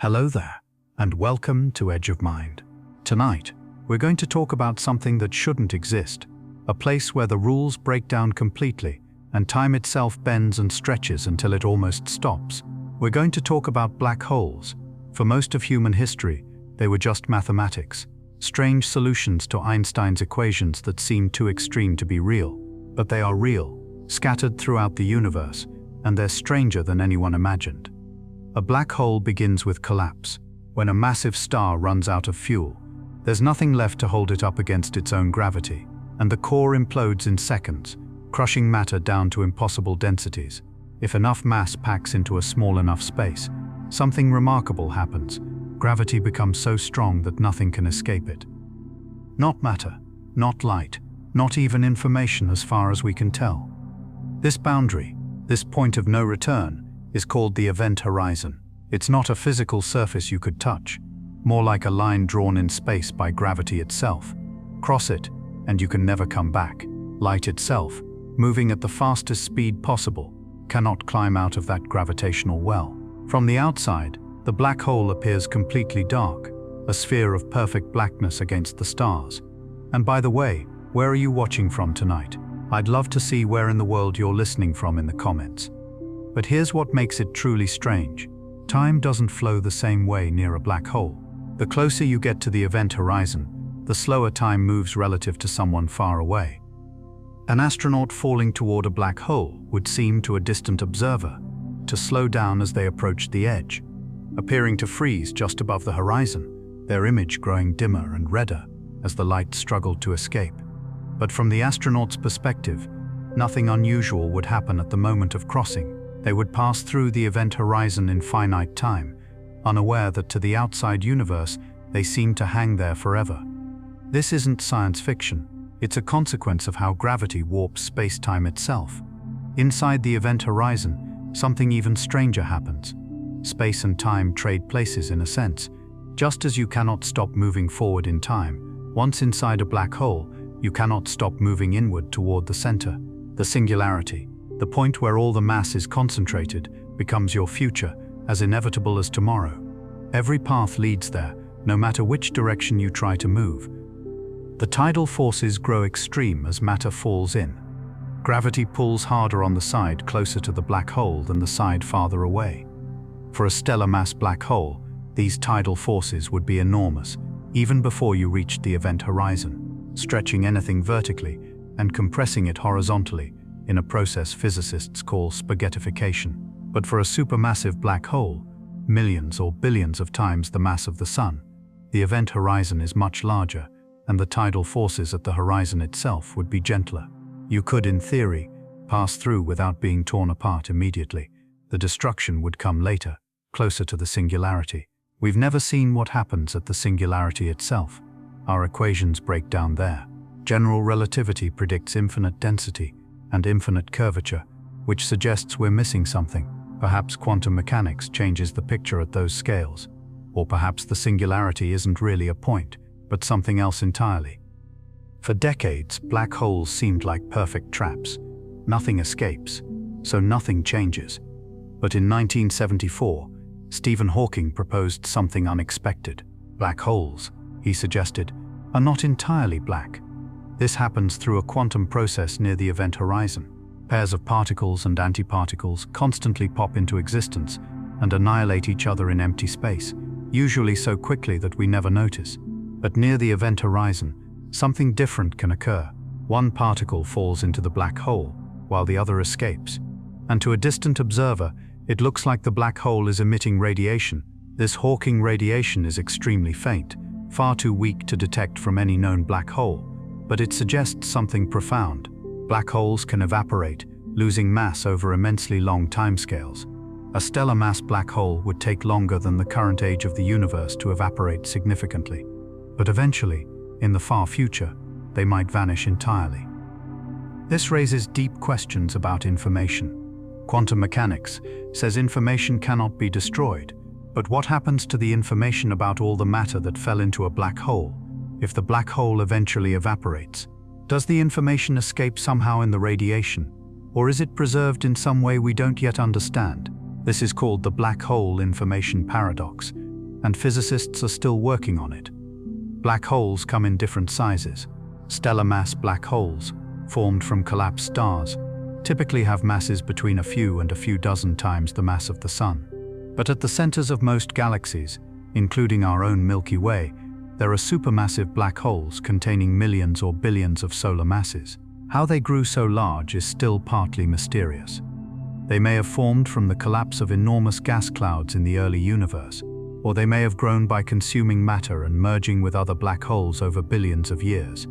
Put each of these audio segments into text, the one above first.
Hello there, and welcome to Edge of Mind. Tonight, we're going to talk about something that shouldn't exist, a place where the rules break down completely and time itself bends and stretches until it almost stops. We're going to talk about black holes. For most of human history, they were just mathematics, strange solutions to Einstein's equations that seemed too extreme to be real. But they are real, scattered throughout the universe, and they're stranger than anyone imagined. A black hole begins with collapse. When a massive star runs out of fuel, there's nothing left to hold it up against its own gravity, and the core implodes in seconds, crushing matter down to impossible densities. If enough mass packs into a small enough space, something remarkable happens. Gravity becomes so strong that nothing can escape it. Not matter, not light, not even information as far as we can tell. This boundary, this point of no return, is called the event horizon. It's not a physical surface you could touch, more like a line drawn in space by gravity itself. Cross it, and you can never come back. Light itself, moving at the fastest speed possible, cannot climb out of that gravitational well. From the outside, the black hole appears completely dark, a sphere of perfect blackness against the stars. And by the way, where are you watching from tonight? I'd love to see where in the world you're listening from in the comments. But here's what makes it truly strange. Time doesn't flow the same way near a black hole. The closer you get to the event horizon, the slower time moves relative to someone far away. An astronaut falling toward a black hole would seem to a distant observer to slow down as they approached the edge, appearing to freeze just above the horizon, their image growing dimmer and redder as the light struggled to escape. But from the astronaut's perspective, nothing unusual would happen at the moment of crossing. They would pass through the event horizon in finite time, unaware that to the outside universe, they seem to hang there forever. This isn't science fiction. It's a consequence of how gravity warps space-time itself. Inside the event horizon, something even stranger happens. Space and time trade places in a sense. Just as you cannot stop moving forward in time, once inside a black hole, you cannot stop moving inward toward the center. The singularity, the point where all the mass is concentrated, becomes your future, as inevitable as tomorrow. Every path leads there, no matter which direction you try to move. The tidal forces grow extreme as matter falls in. Gravity pulls harder on the side closer to the black hole than the side farther away. For a stellar mass black hole, these tidal forces would be enormous, even before you reached the event horizon, stretching anything vertically and compressing it horizontally, in a process physicists call spaghettification. But for a supermassive black hole, millions or billions of times the mass of the Sun, the event horizon is much larger, and the tidal forces at the horizon itself would be gentler. You could, in theory, pass through without being torn apart immediately. The destruction would come later, closer to the singularity. We've never seen what happens at the singularity itself. Our equations break down there. General relativity predicts infinite density and infinite curvature, which suggests we're missing something. Perhaps quantum mechanics changes the picture at those scales. Or perhaps the singularity isn't really a point, but something else entirely. For decades, black holes seemed like perfect traps. Nothing escapes, so nothing changes. But in 1974, Stephen Hawking proposed something unexpected. Black holes, he suggested, are not entirely black. This happens through a quantum process near the event horizon. Pairs of particles and antiparticles constantly pop into existence and annihilate each other in empty space, usually so quickly that we never notice. But near the event horizon, something different can occur. One particle falls into the black hole, while the other escapes. And to a distant observer, it looks like the black hole is emitting radiation. This Hawking radiation is extremely faint, far too weak to detect from any known black hole. But it suggests something profound. Black holes can evaporate, losing mass over immensely long timescales. A stellar mass black hole would take longer than the current age of the universe to evaporate significantly. But eventually, in the far future, they might vanish entirely. This raises deep questions about information. Quantum mechanics says information cannot be destroyed, but what happens to the information about all the matter that fell into a black hole? If the black hole eventually evaporates, does the information escape somehow in the radiation, or is it preserved in some way we don't yet understand? This is called the black hole information paradox, and physicists are still working on it. Black holes come in different sizes. Stellar mass black holes, formed from collapsed stars, typically have masses between a few and a few dozen times the mass of the Sun. But at the centers of most galaxies, including our own Milky Way, there are supermassive black holes containing millions or billions of solar masses. How they grew so large is still partly mysterious. They may have formed from the collapse of enormous gas clouds in the early universe, or they may have grown by consuming matter and merging with other black holes over billions of years.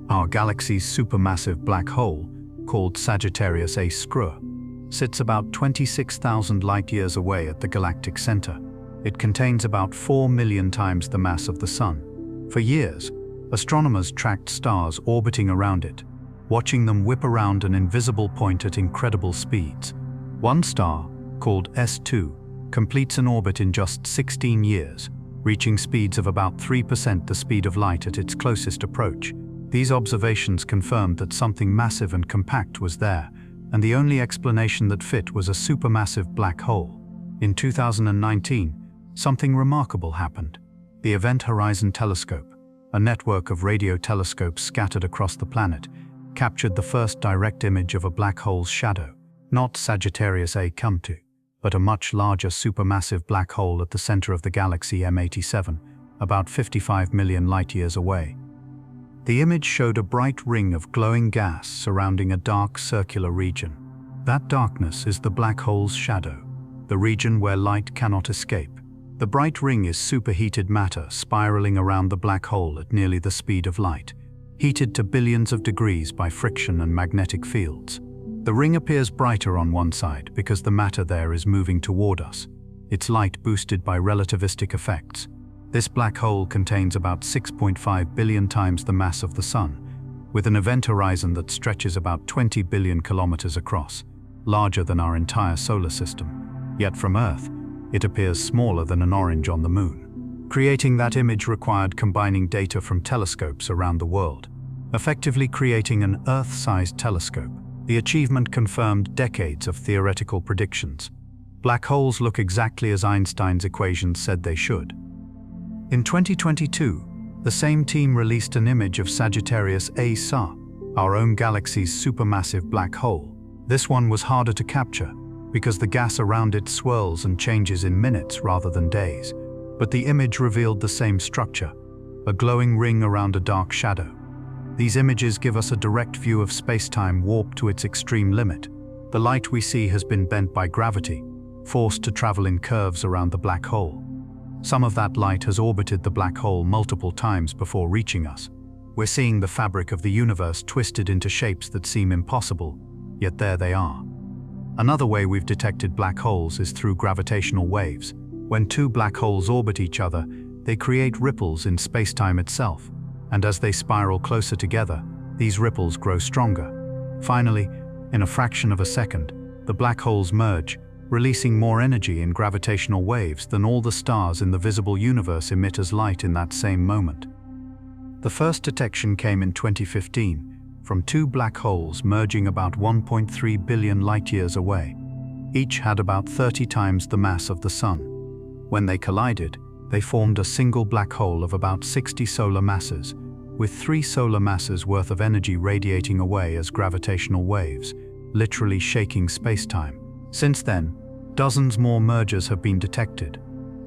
Our galaxy's supermassive black hole, called Sagittarius A Screw, sits about 26,000 light-years away at the galactic center. It contains about 4 million times the mass of the Sun. For years, astronomers tracked stars orbiting around it, watching them whip around an invisible point at incredible speeds. One star, called S2, completes an orbit in just 16 years, reaching speeds of about 3% the speed of light at its closest approach. These observations confirmed that something massive and compact was there, and the only explanation that fit was a supermassive black hole. In 2019, something remarkable happened. The Event Horizon Telescope, a network of radio telescopes scattered across the planet, captured the first direct image of a black hole's shadow, not Sagittarius A Cum-2, but a much larger supermassive black hole at the center of the galaxy M87, about 55 million light-years away. The image showed a bright ring of glowing gas surrounding a dark circular region. That darkness is the black hole's shadow, the region where light cannot escape. The bright ring is superheated matter spiraling around the black hole at nearly the speed of light, heated to billions of degrees by friction and magnetic fields. The ring appears brighter on one side because the matter there is moving toward us, its light boosted by relativistic effects. This black hole contains about 6.5 billion times the mass of the Sun, with an event horizon that stretches about 20 billion kilometers across, larger than our entire solar system. Yet from Earth, it appears smaller than an orange on the Moon. Creating that image required combining data from telescopes around the world, effectively creating an Earth-sized telescope. The achievement confirmed decades of theoretical predictions. Black holes look exactly as Einstein's equations said they should. In 2022, the same team released an image of Sagittarius A Sa, our own galaxy's supermassive black hole. This one was harder to capture because the gas around it swirls and changes in minutes rather than days. But the image revealed the same structure, a glowing ring around a dark shadow. These images give us a direct view of space-time warped to its extreme limit. The light we see has been bent by gravity, forced to travel in curves around the black hole. Some of that light has orbited the black hole multiple times before reaching us. We're seeing the fabric of the universe twisted into shapes that seem impossible, yet there they are. Another way we've detected black holes is through gravitational waves. When two black holes orbit each other, they create ripples in space-time itself, and as they spiral closer together, these ripples grow stronger. Finally, in a fraction of a second, the black holes merge, releasing more energy in gravitational waves than all the stars in the visible universe emit as light in that same moment. The first detection came in 2015, from two black holes merging about 1.3 billion light-years away. Each had about 30 times the mass of the Sun. When they collided, they formed a single black hole of about 60 solar masses, with 3 solar masses worth of energy radiating away as gravitational waves, literally shaking space-time. Since then, dozens more mergers have been detected.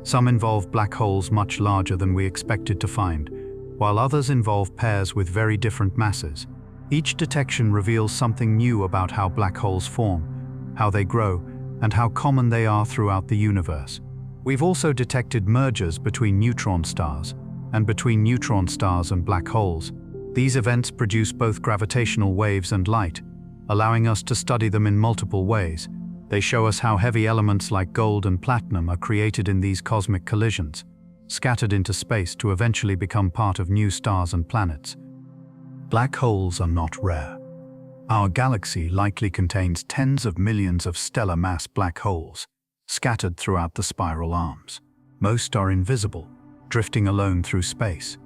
Some involve black holes much larger than we expected to find, while others involve pairs with very different masses. Each detection reveals something new about how black holes form, how they grow, and how common they are throughout the universe. We've also detected mergers between neutron stars and between neutron stars and black holes. These events produce both gravitational waves and light, allowing us to study them in multiple ways. They show us how heavy elements like gold and platinum are created in these cosmic collisions, scattered into space to eventually become part of new stars and planets. Black holes are not rare. Our galaxy likely contains tens of millions of stellar mass black holes, scattered throughout the spiral arms. Most are invisible, drifting alone through space.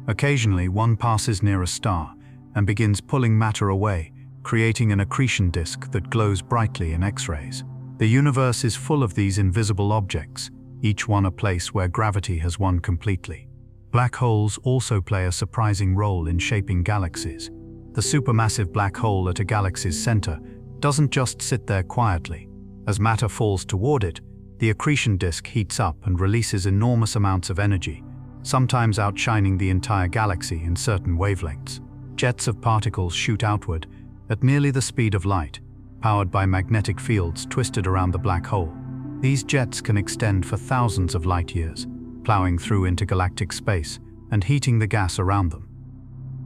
Occasionally, one passes near a star and begins pulling matter away, creating an accretion disk that glows brightly in X-rays. The universe is full of these invisible objects, each one a place where gravity has won completely. Black holes also play a surprising role in shaping galaxies. The supermassive black hole at a galaxy's center doesn't just sit there quietly. As matter falls toward it, the accretion disk heats up and releases enormous amounts of energy, sometimes outshining the entire galaxy in certain wavelengths. Jets of particles shoot outward at nearly the speed of light, powered by magnetic fields twisted around the black hole. These jets can extend for thousands of light years, plowing through intergalactic space and heating the gas around them.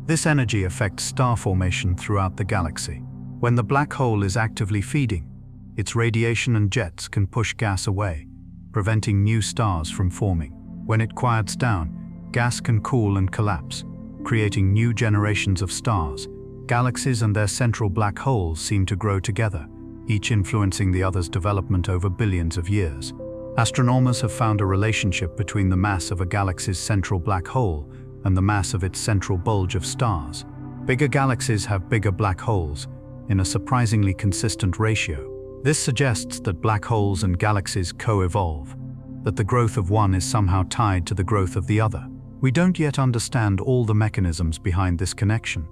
This energy affects star formation throughout the galaxy. When the black hole is actively feeding, its radiation and jets can push gas away, preventing new stars from forming. When it quiets down, gas can cool and collapse, creating new generations of stars. Galaxies and their central black holes seem to grow together, each influencing the other's development over billions of years. Astronomers have found a relationship between the mass of a galaxy's central black hole and the mass of its central bulge of stars. Bigger galaxies have bigger black holes in a surprisingly consistent ratio. This suggests that black holes and galaxies co-evolve, that the growth of one is somehow tied to the growth of the other. We don't yet understand all the mechanisms behind this connection,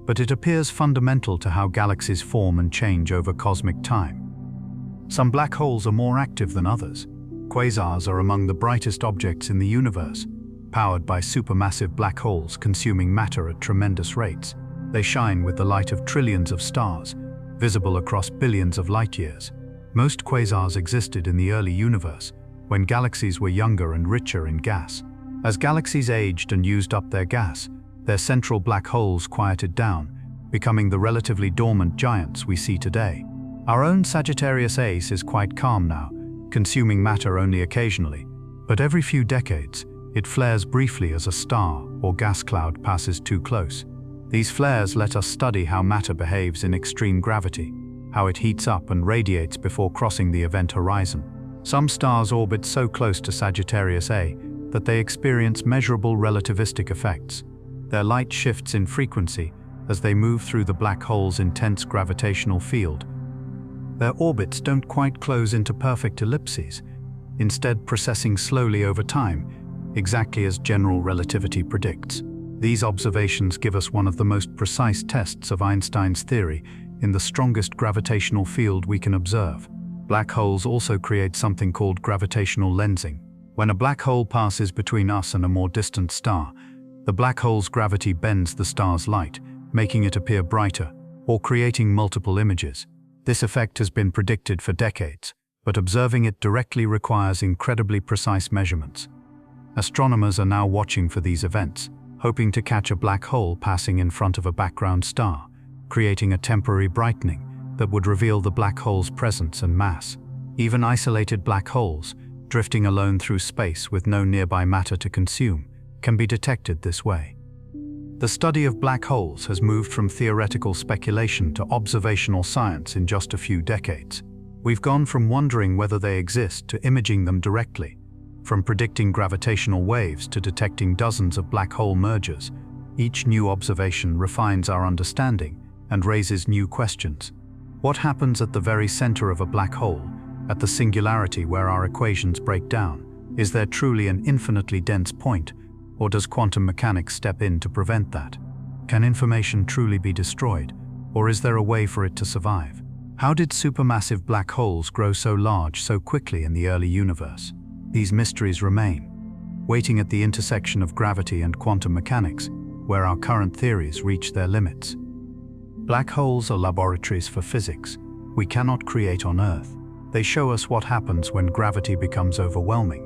but it appears fundamental to how galaxies form and change over cosmic time. Some black holes are more active than others. Quasars are among the brightest objects in the universe, powered by supermassive black holes consuming matter at tremendous rates. They shine with the light of trillions of stars, visible across billions of light years. Most quasars existed in the early universe, when galaxies were younger and richer in gas. As galaxies aged and used up their gas, their central black holes quieted down, becoming the relatively dormant giants we see today. Our own Sagittarius A is quite calm now, consuming matter only occasionally, but every few decades, it flares briefly as a star or gas cloud passes too close. These flares let us study how matter behaves in extreme gravity, how it heats up and radiates before crossing the event horizon. Some stars orbit so close to Sagittarius A that they experience measurable relativistic effects. Their light shifts in frequency as they move through the black hole's intense gravitational field. Their orbits don't quite close into perfect ellipses, instead processing slowly over time, exactly as general relativity predicts. These observations give us one of the most precise tests of Einstein's theory in the strongest gravitational field we can observe. Black holes also create something called gravitational lensing. When a black hole passes between us and a more distant star, the black hole's gravity bends the star's light, making it appear brighter, or creating multiple images. This effect has been predicted for decades, but observing it directly requires incredibly precise measurements. Astronomers are now watching for these events, hoping to catch a black hole passing in front of a background star, creating a temporary brightening that would reveal the black hole's presence and mass. Even isolated black holes, drifting alone through space with no nearby matter to consume, can be detected this way. The study of black holes has moved from theoretical speculation to observational science in just a few decades. We've gone from wondering whether they exist to imaging them directly, from predicting gravitational waves to detecting dozens of black hole mergers. Each new observation refines our understanding and raises new questions. What happens at the very center of a black hole, at the singularity where our equations break down? Is there truly an infinitely dense point, or does quantum mechanics step in to prevent that? Can information truly be destroyed, or is there a way for it to survive? How did supermassive black holes grow so large so quickly in the early universe? These mysteries remain, waiting at the intersection of gravity and quantum mechanics, where our current theories reach their limits. Black holes are laboratories for physics we cannot create on Earth. They show us what happens when gravity becomes overwhelming,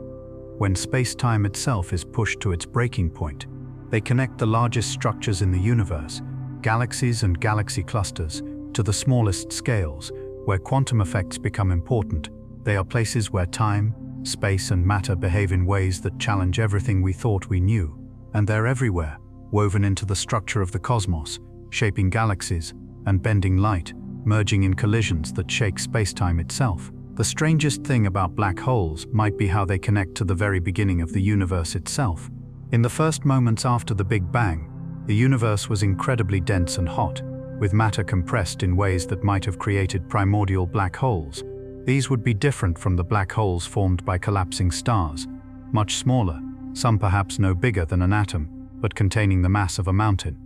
when space-time itself is pushed to its breaking point. They connect the largest structures in the universe, galaxies and galaxy clusters, to the smallest scales, where quantum effects become important. They are places where time, space and matter behave in ways that challenge everything we thought we knew. And they're everywhere, woven into the structure of the cosmos, shaping galaxies and bending light, merging in collisions that shake space-time itself. The strangest thing about black holes might be how they connect to the very beginning of the universe itself. In the first moments after the Big Bang, the universe was incredibly dense and hot, with matter compressed in ways that might have created primordial black holes. These would be different from the black holes formed by collapsing stars, much smaller, some perhaps no bigger than an atom, but containing the mass of a mountain.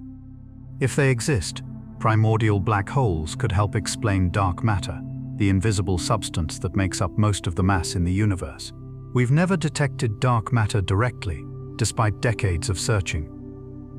If they exist, primordial black holes could help explain dark matter, the invisible substance that makes up most of the mass in the universe. We've never detected dark matter directly, despite decades of searching.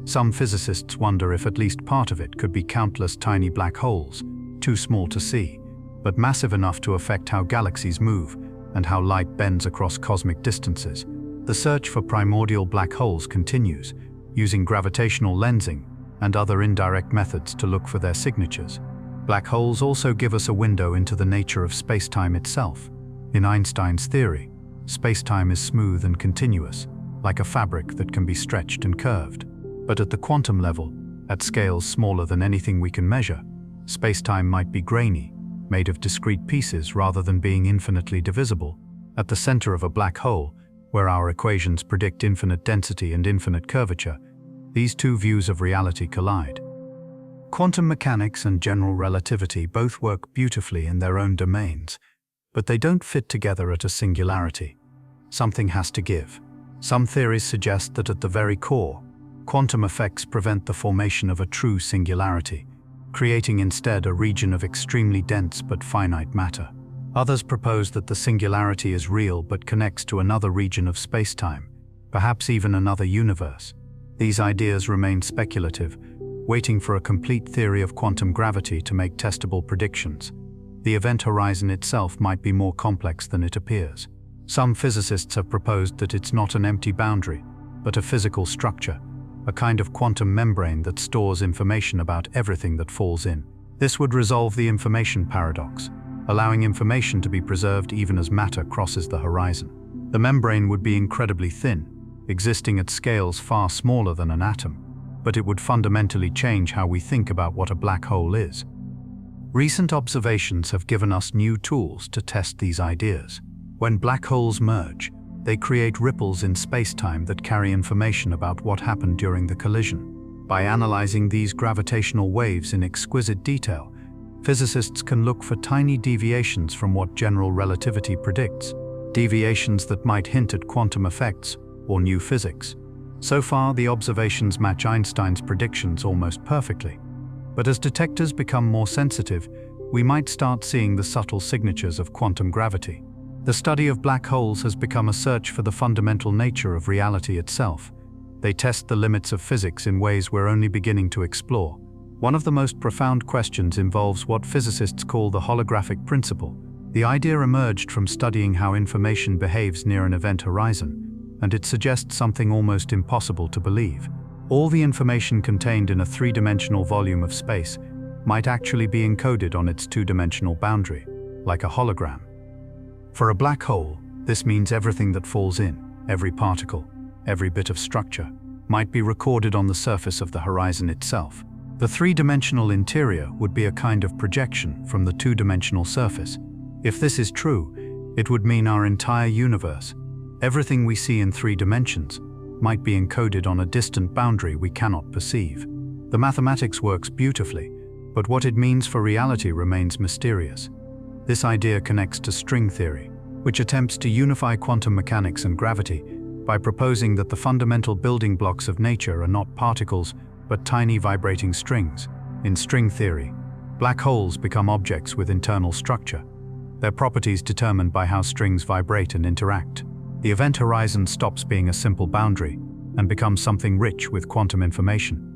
Some physicists wonder if at least part of it could be countless tiny black holes, too small to see, but massive enough to affect how galaxies move and how light bends across cosmic distances. The search for primordial black holes continues, using gravitational lensing and other indirect methods to look for their signatures. Black holes also give us a window into the nature of space-time itself. In Einstein's theory, space-time is smooth and continuous, like a fabric that can be stretched and curved. But at the quantum level, at scales smaller than anything we can measure, space-time might be grainy, made of discrete pieces rather than being infinitely divisible. At the center of a black hole, where our equations predict infinite density and infinite curvature, these two views of reality collide. Quantum mechanics and general relativity both work beautifully in their own domains, but they don't fit together at a singularity. Something has to give. Some theories suggest that at the very core, quantum effects prevent the formation of a true singularity, creating instead a region of extremely dense but finite matter. Others propose that the singularity is real but connects to another region of space-time, perhaps even another universe. These ideas remain speculative, waiting for a complete theory of quantum gravity to make testable predictions. The event horizon itself might be more complex than it appears. Some physicists have proposed that it's not an empty boundary, but a physical structure, a kind of quantum membrane that stores information about everything that falls in. This would resolve the information paradox, allowing information to be preserved even as matter crosses the horizon. The membrane would be incredibly thin, existing at scales far smaller than an atom, but it would fundamentally change how we think about what a black hole is. Recent observations have given us new tools to test these ideas. When black holes merge, they create ripples in space-time that carry information about what happened during the collision. By analyzing these gravitational waves in exquisite detail, physicists can look for tiny deviations from what general relativity predicts, deviations that might hint at quantum effects or new physics. So far, the observations match Einstein's predictions almost perfectly. But as detectors become more sensitive, we might start seeing the subtle signatures of quantum gravity. The study of black holes has become a search for the fundamental nature of reality itself. They test the limits of physics in ways we're only beginning to explore. One of the most profound questions involves what physicists call the holographic principle. The idea emerged from studying how information behaves near an event horizon, and it suggests something almost impossible to believe. All the information contained in a three-dimensional volume of space might actually be encoded on its two-dimensional boundary, like a hologram. For a black hole, this means everything that falls in, every particle, every bit of structure, might be recorded on the surface of the horizon itself. The three-dimensional interior would be a kind of projection from the two-dimensional surface. If this is true, it would mean our entire universe, everything we see in 3 dimensions, might be encoded on a distant boundary we cannot perceive. The mathematics works beautifully, but what it means for reality remains mysterious. This idea connects to string theory, which attempts to unify quantum mechanics and gravity by proposing that the fundamental building blocks of nature are not particles, but tiny vibrating strings. In string theory, black holes become objects with internal structure, their properties determined by how strings vibrate and interact. The event horizon stops being a simple boundary and becomes something rich with quantum information.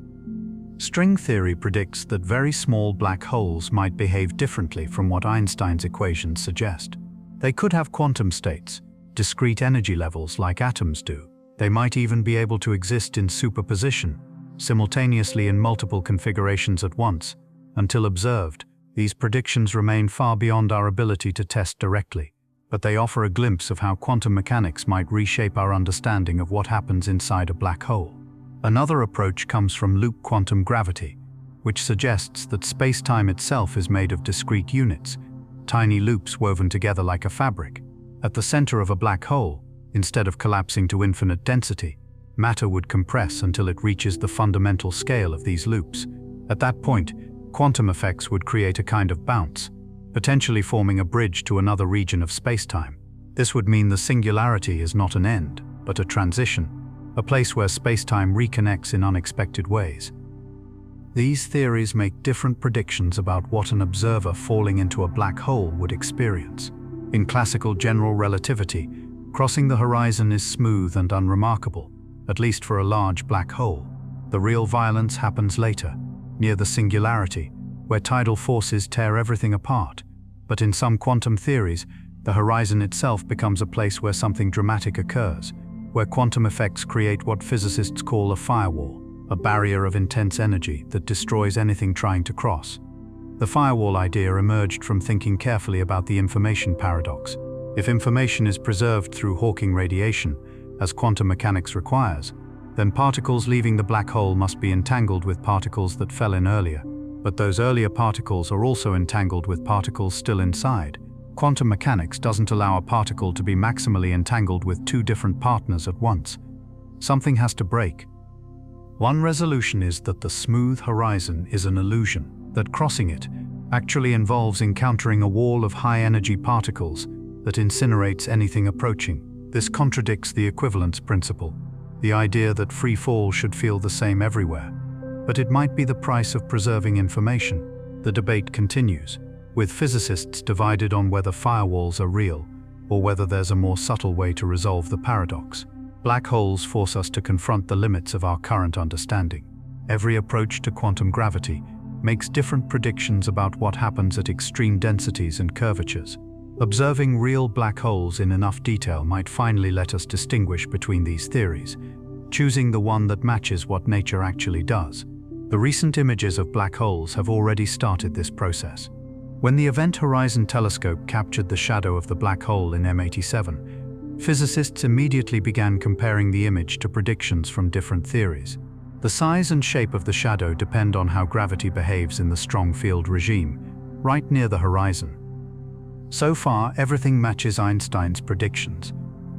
String theory predicts that very small black holes might behave differently from what Einstein's equations suggest. They could have quantum states, discrete energy levels like atoms do. They might even be able to exist in superposition, simultaneously in multiple configurations at once. Until observed, these predictions remain far beyond our ability to test directly, but they offer a glimpse of how quantum mechanics might reshape our understanding of what happens inside a black hole. Another approach comes from loop quantum gravity, which suggests that space-time itself is made of discrete units, tiny loops woven together like a fabric. At the center of a black hole, instead of collapsing to infinite density, matter would compress until it reaches the fundamental scale of these loops. At that point, quantum effects would create a kind of bounce, potentially forming a bridge to another region of spacetime. This would mean the singularity is not an end, but a transition, a place where spacetime reconnects in unexpected ways. These theories make different predictions about what an observer falling into a black hole would experience. In classical general relativity, crossing the horizon is smooth and unremarkable, at least for a large black hole. The real violence happens later, near the singularity, where tidal forces tear everything apart. But in some quantum theories, the horizon itself becomes a place where something dramatic occurs, where quantum effects create what physicists call a firewall, a barrier of intense energy that destroys anything trying to cross. The firewall idea emerged from thinking carefully about the information paradox. If information is preserved through Hawking radiation, as quantum mechanics requires, then particles leaving the black hole must be entangled with particles that fell in earlier. But those earlier particles are also entangled with particles still inside. Quantum mechanics doesn't allow a particle to be maximally entangled with two different partners at once. Something has to break. One resolution is that the smooth horizon is an illusion, that crossing it actually involves encountering a wall of high-energy particles that incinerates anything approaching. This contradicts the equivalence principle, the idea that free fall should feel the same everywhere. But it might be the price of preserving information. The debate continues, with physicists divided on whether firewalls are real or whether there's a more subtle way to resolve the paradox. Black holes force us to confront the limits of our current understanding. Every approach to quantum gravity makes different predictions about what happens at extreme densities and curvatures. Observing real black holes in enough detail might finally let us distinguish between these theories, choosing the one that matches what nature actually does. The recent images of black holes have already started this process. When the Event Horizon Telescope captured the shadow of the black hole in M87, physicists immediately began comparing the image to predictions from different theories. The size and shape of the shadow depend on how gravity behaves in the strong field regime, right near the horizon. So far, everything matches Einstein's predictions,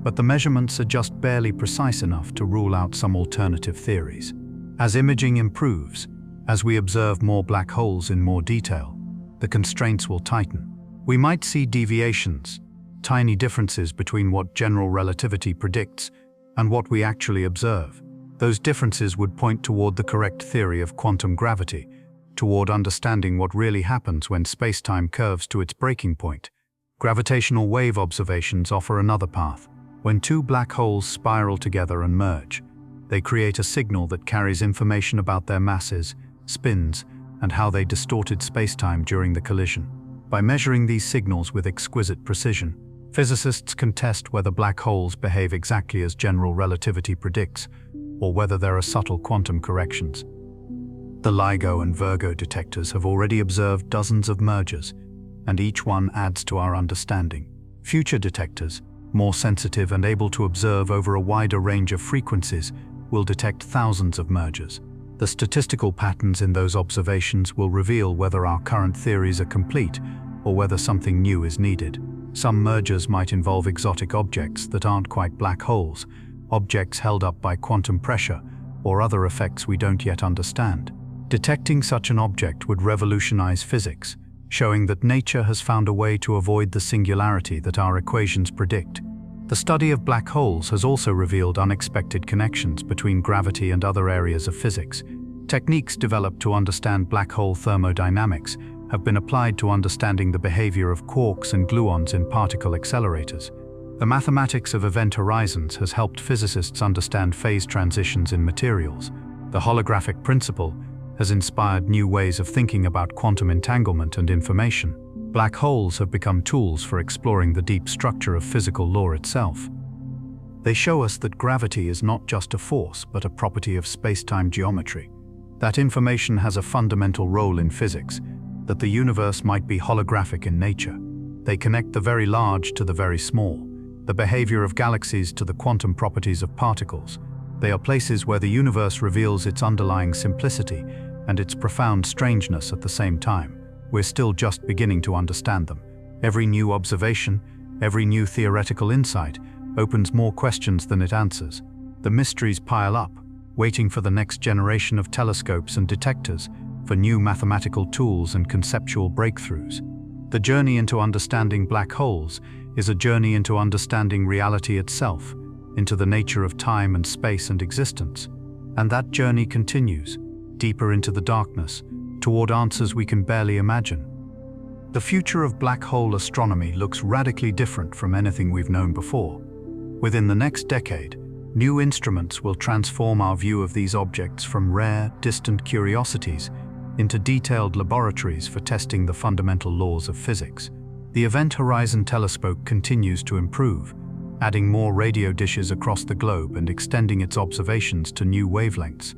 but the measurements are just barely precise enough to rule out some alternative theories. As imaging improves, as we observe more black holes in more detail, the constraints will tighten. We might see deviations, tiny differences between what general relativity predicts and what we actually observe. Those differences would point toward the correct theory of quantum gravity, toward understanding what really happens when spacetime curves to its breaking point. Gravitational wave observations offer another path. When two black holes spiral together and merge, they create a signal that carries information about their masses, spins, and how they distorted spacetime during the collision. By measuring these signals with exquisite precision, physicists can test whether black holes behave exactly as general relativity predicts, or whether there are subtle quantum corrections. The LIGO and Virgo detectors have already observed dozens of mergers, and each one adds to our understanding. Future detectors, more sensitive and able to observe over a wider range of frequencies, will detect thousands of mergers. The statistical patterns in those observations will reveal whether our current theories are complete or whether something new is needed. Some mergers might involve exotic objects that aren't quite black holes, objects held up by quantum pressure, or other effects we don't yet understand. Detecting such an object would revolutionize physics, showing that nature has found a way to avoid the singularity that our equations predict. The study of black holes has also revealed unexpected connections between gravity and other areas of physics. Techniques developed to understand black hole thermodynamics have been applied to understanding the behavior of quarks and gluons in particle accelerators. The mathematics of event horizons has helped physicists understand phase transitions in materials. The holographic principle has inspired new ways of thinking about quantum entanglement and information. Black holes have become tools for exploring the deep structure of physical law itself. They show us that gravity is not just a force, but a property of space-time geometry. That information has a fundamental role in physics, that the universe might be holographic in nature. They connect the very large to the very small, the behavior of galaxies to the quantum properties of particles. They are places where the universe reveals its underlying simplicity and its profound strangeness at the same time. We're still just beginning to understand them. Every new observation, every new theoretical insight opens more questions than it answers. The mysteries pile up, waiting for the next generation of telescopes and detectors, for new mathematical tools and conceptual breakthroughs. The journey into understanding black holes is a journey into understanding reality itself, into the nature of time and space and existence. And that journey continues, deeper into the darkness, toward answers we can barely imagine. The future of black hole astronomy looks radically different from anything we've known before. Within the next decade, new instruments will transform our view of these objects from rare, distant curiosities into detailed laboratories for testing the fundamental laws of physics. The Event Horizon Telescope continues to improve, adding more radio dishes across the globe and extending its observations to new wavelengths.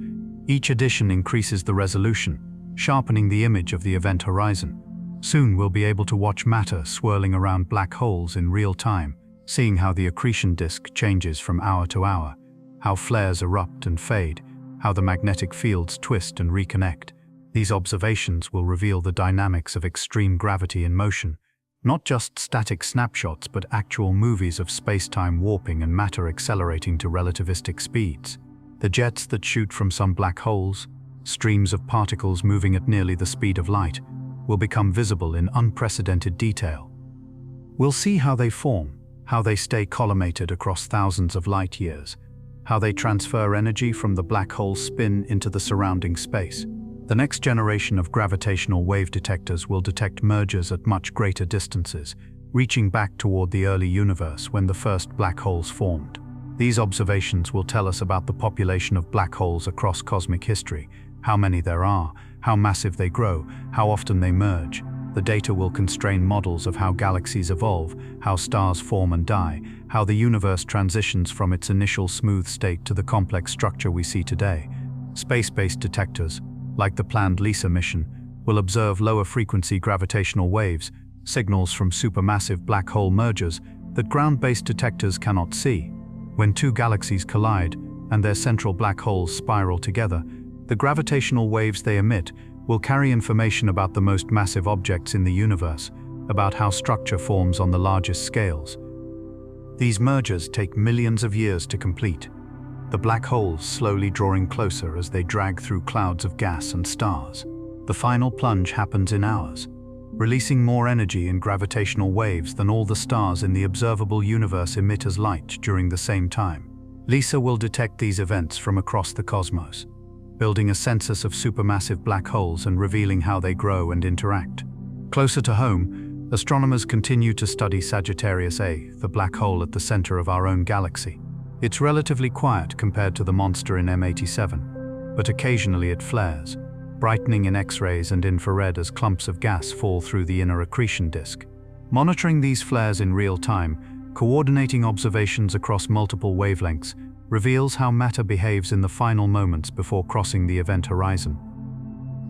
Each addition increases the resolution, sharpening the image of the event horizon. Soon we'll be able to watch matter swirling around black holes in real time, seeing how the accretion disk changes from hour to hour, how flares erupt and fade, how the magnetic fields twist and reconnect. These observations will reveal the dynamics of extreme gravity in motion, not just static snapshots but actual movies of space-time warping and matter accelerating to relativistic speeds. The jets that shoot from some black holes, streams of particles moving at nearly the speed of light, will become visible in unprecedented detail. We'll see how they form, how they stay collimated across thousands of light years, how they transfer energy from the black hole's spin into the surrounding space. The next generation of gravitational wave detectors will detect mergers at much greater distances, reaching back toward the early universe when the first black holes formed. These observations will tell us about the population of black holes across cosmic history, how many there are, how massive they grow, how often they merge. The data will constrain models of how galaxies evolve, how stars form and die, how the universe transitions from its initial smooth state to the complex structure we see today. Space-based detectors, like the planned LISA mission, will observe lower-frequency gravitational waves, signals from supermassive black hole mergers that ground-based detectors cannot see. When two galaxies collide and their central black holes spiral together, the gravitational waves they emit will carry information about the most massive objects in the universe, about how structure forms on the largest scales. These mergers take millions of years to complete, the black holes slowly drawing closer as they drag through clouds of gas and stars. The final plunge happens in hours, releasing more energy in gravitational waves than all the stars in the observable universe emit as light during the same time. LISA will detect these events from across the cosmos, building a census of supermassive black holes and revealing how they grow and interact. Closer to home, astronomers continue to study Sagittarius A, the black hole at the center of our own galaxy. It's relatively quiet compared to the monster in M87, but occasionally it flares, brightening in X-rays and infrared as clumps of gas fall through the inner accretion disk. Monitoring these flares in real time, coordinating observations across multiple wavelengths, reveals how matter behaves in the final moments before crossing the event horizon.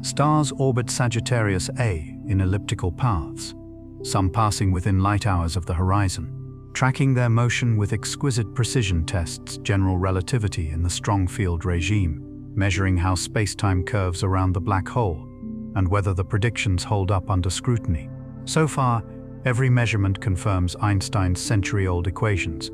Stars orbit Sagittarius A in elliptical paths, some passing within light hours of the horizon. Tracking their motion with exquisite precision tests general relativity in the strong field regime, measuring how space-time curves around the black hole, and whether the predictions hold up under scrutiny. So far, every measurement confirms Einstein's century-old equations,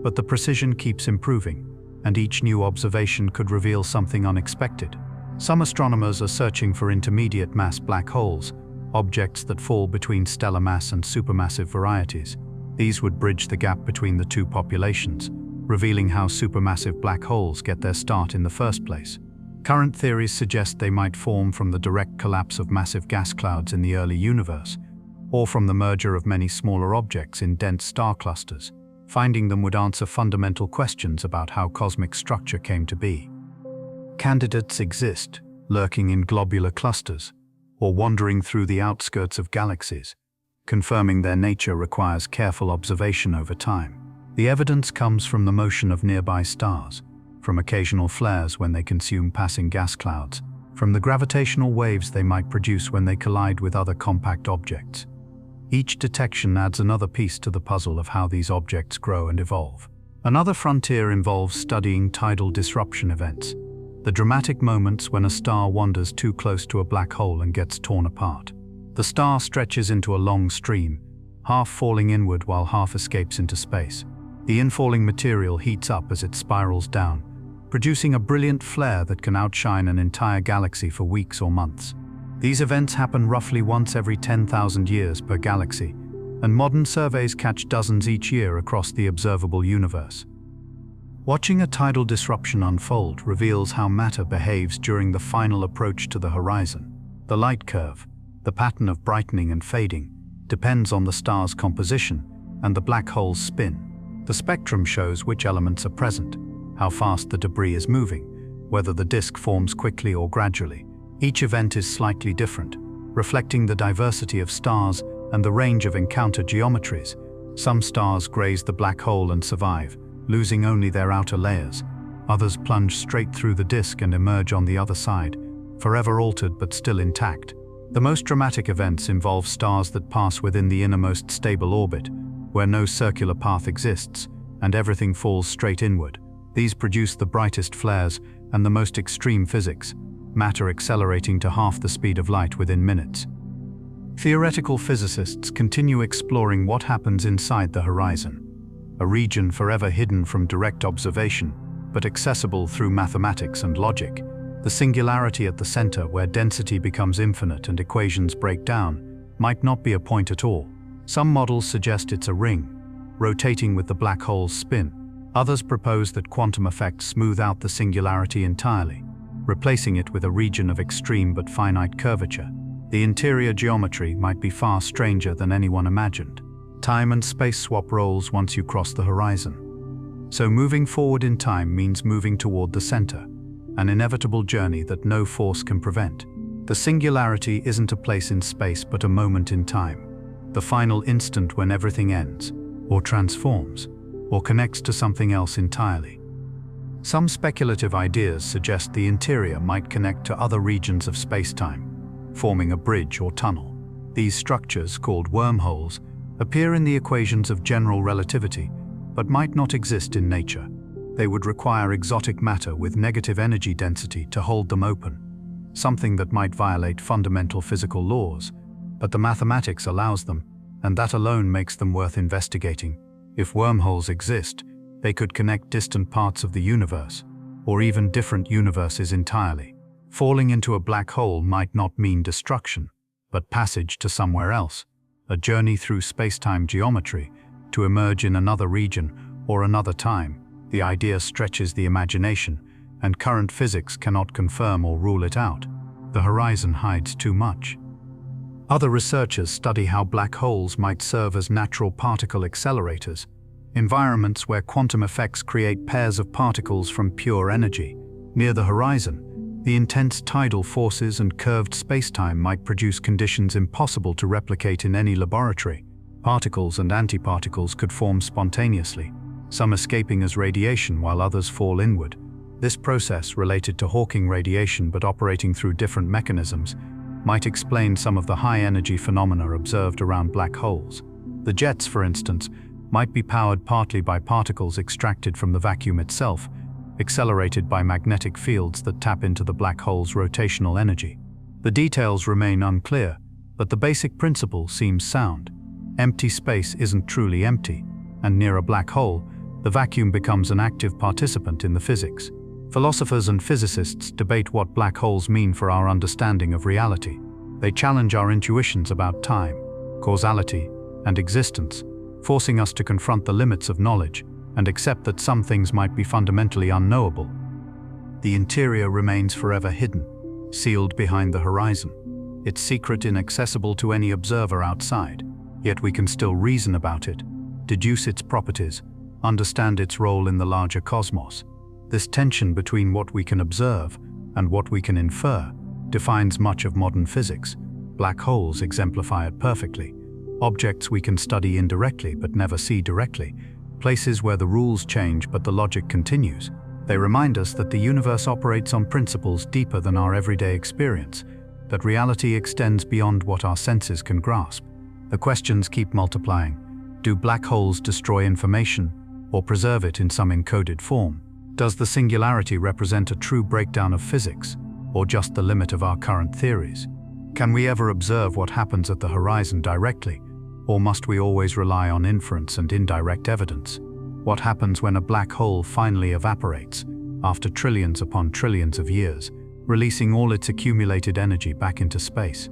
but the precision keeps improving, and each new observation could reveal something unexpected. Some astronomers are searching for intermediate mass black holes, objects that fall between stellar mass and supermassive varieties. These would bridge the gap between the two populations, revealing how supermassive black holes get their start in the first place. Current theories suggest they might form from the direct collapse of massive gas clouds in the early universe, or from the merger of many smaller objects in dense star clusters. Finding them would answer fundamental questions about how cosmic structure came to be. Candidates exist, lurking in globular clusters, or wandering through the outskirts of galaxies. Confirming their nature requires careful observation over time. The evidence comes from the motion of nearby stars, from occasional flares when they consume passing gas clouds, from the gravitational waves they might produce when they collide with other compact objects. Each detection adds another piece to the puzzle of how these objects grow and evolve. Another frontier involves studying tidal disruption events, the dramatic moments when a star wanders too close to a black hole and gets torn apart. The star stretches into a long stream, half falling inward while half escapes into space. The infalling material heats up as it spirals down, producing a brilliant flare that can outshine an entire galaxy for weeks or months. These events happen roughly once every 10,000 years per galaxy, and modern surveys catch dozens each year across the observable universe. Watching a tidal disruption unfold reveals how matter behaves during the final approach to the horizon. The light curve, the pattern of brightening and fading, depends on the star's composition and the black hole's spin. The spectrum shows which elements are present, how fast the debris is moving, whether the disk forms quickly or gradually. Each event is slightly different, reflecting the diversity of stars and the range of encounter geometries. Some stars graze the black hole and survive, losing only their outer layers. Others plunge straight through the disk and emerge on the other side, forever altered but still intact. The most dramatic events involve stars that pass within the innermost stable orbit, where no circular path exists, and everything falls straight inward. These produce the brightest flares and the most extreme physics, matter accelerating to half the speed of light within minutes. Theoretical physicists continue exploring what happens inside the horizon, a region forever hidden from direct observation, but accessible through mathematics and logic. The singularity at the center, where density becomes infinite and equations break down, might not be a point at all. Some models suggest it's a ring, rotating with the black hole's spin. Others propose that quantum effects smooth out the singularity entirely, replacing it with a region of extreme but finite curvature. The interior geometry might be far stranger than anyone imagined. Time and space swap roles once you cross the horizon. So moving forward in time means moving toward the center, an inevitable journey that no force can prevent. The singularity isn't a place in space but a moment in time, the final instant when everything ends, or transforms, or connects to something else entirely. Some speculative ideas suggest the interior might connect to other regions of space-time, forming a bridge or tunnel. These structures, called wormholes, appear in the equations of general relativity, but might not exist in nature. They would require exotic matter with negative energy density to hold them open, something that might violate fundamental physical laws, but the mathematics allows them, and that alone makes them worth investigating. If wormholes exist, they could connect distant parts of the universe, or even different universes entirely. Falling into a black hole might not mean destruction, but passage to somewhere else, a journey through space-time geometry to emerge in another region or another time. The idea stretches the imagination, and current physics cannot confirm or rule it out. The horizon hides too much. Other researchers study how black holes might serve as natural particle accelerators, environments where quantum effects create pairs of particles from pure energy. Near the horizon, the intense tidal forces and curved spacetime might produce conditions impossible to replicate in any laboratory. Particles and antiparticles could form spontaneously, some escaping as radiation while others fall inward. This process, related to Hawking radiation but operating through different mechanisms, might explain some of the high-energy phenomena observed around black holes. The jets, for instance, might be powered partly by particles extracted from the vacuum itself, accelerated by magnetic fields that tap into the black hole's rotational energy. The details remain unclear, but the basic principle seems sound. Empty space isn't truly empty, and near a black hole, the vacuum becomes an active participant in the physics. Philosophers and physicists debate what black holes mean for our understanding of reality. They challenge our intuitions about time, causality, and existence, forcing us to confront the limits of knowledge and accept that some things might be fundamentally unknowable. The interior remains forever hidden, sealed behind the horizon, its secret inaccessible to any observer outside. Yet we can still reason about it, deduce its properties, understand its role in the larger cosmos. This tension between what we can observe and what we can infer defines much of modern physics. Black holes exemplify it perfectly. Objects we can study indirectly but never see directly, places where the rules change but the logic continues. They remind us that the universe operates on principles deeper than our everyday experience, that reality extends beyond what our senses can grasp. The questions keep multiplying. Do black holes destroy information or preserve it in some encoded form? Does the singularity represent a true breakdown of physics, or just the limit of our current theories? Can we ever observe what happens at the horizon directly, or must we always rely on inference and indirect evidence? What happens when a black hole finally evaporates, after trillions upon trillions of years? releasing all its accumulated energy back into space.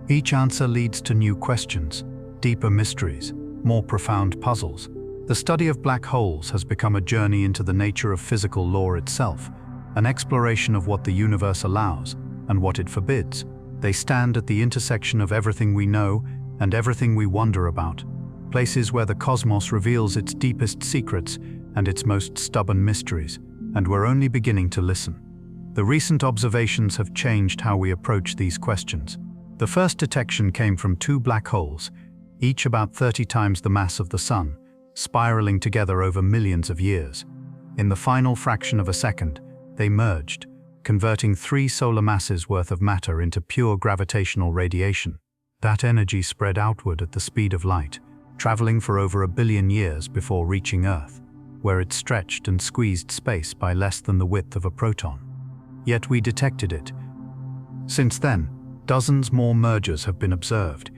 Each answer leads to new questions, deeper mysteries, more profound puzzles. The study of black holes has become a journey into the nature of physical law itself, an exploration of what the universe allows and what it forbids. They stand at the intersection of everything we know and everything we wonder about, places where the cosmos reveals its deepest secrets and its most stubborn mysteries, and we're only beginning to listen. The recent observations have changed how we approach these questions. The first detection came from two black holes, each about 30 times the mass of the Sun, spiraling together over millions of years. In the final fraction of a second, they merged, converting 3 solar masses worth of matter into pure gravitational radiation. That energy spread outward at the speed of light, traveling for over 1 billion years before reaching Earth, where it stretched and squeezed space by less than the width of a proton. Yet we detected it. Since then, dozens more mergers have been observed,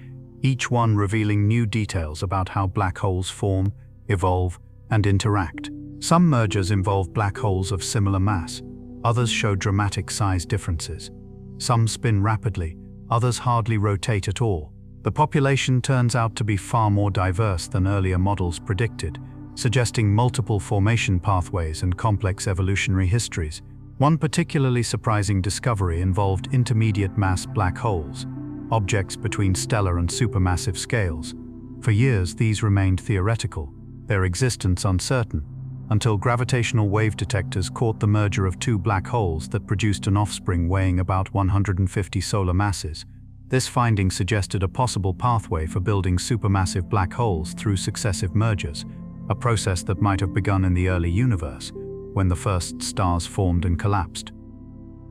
each one revealing new details about how black holes form, evolve, and interact. Some mergers involve black holes of similar mass, others show dramatic size differences. Some spin rapidly, others hardly rotate at all. The population turns out to be far more diverse than earlier models predicted, suggesting multiple formation pathways and complex evolutionary histories. One particularly surprising discovery involved intermediate mass black holes, objects between stellar and supermassive scales. For years, these remained theoretical, their existence uncertain, until gravitational wave detectors caught the merger of two black holes that produced an offspring weighing about 150 solar masses. This finding suggested a possible pathway for building supermassive black holes through successive mergers, a process that might have begun in the early universe, when the first stars formed and collapsed.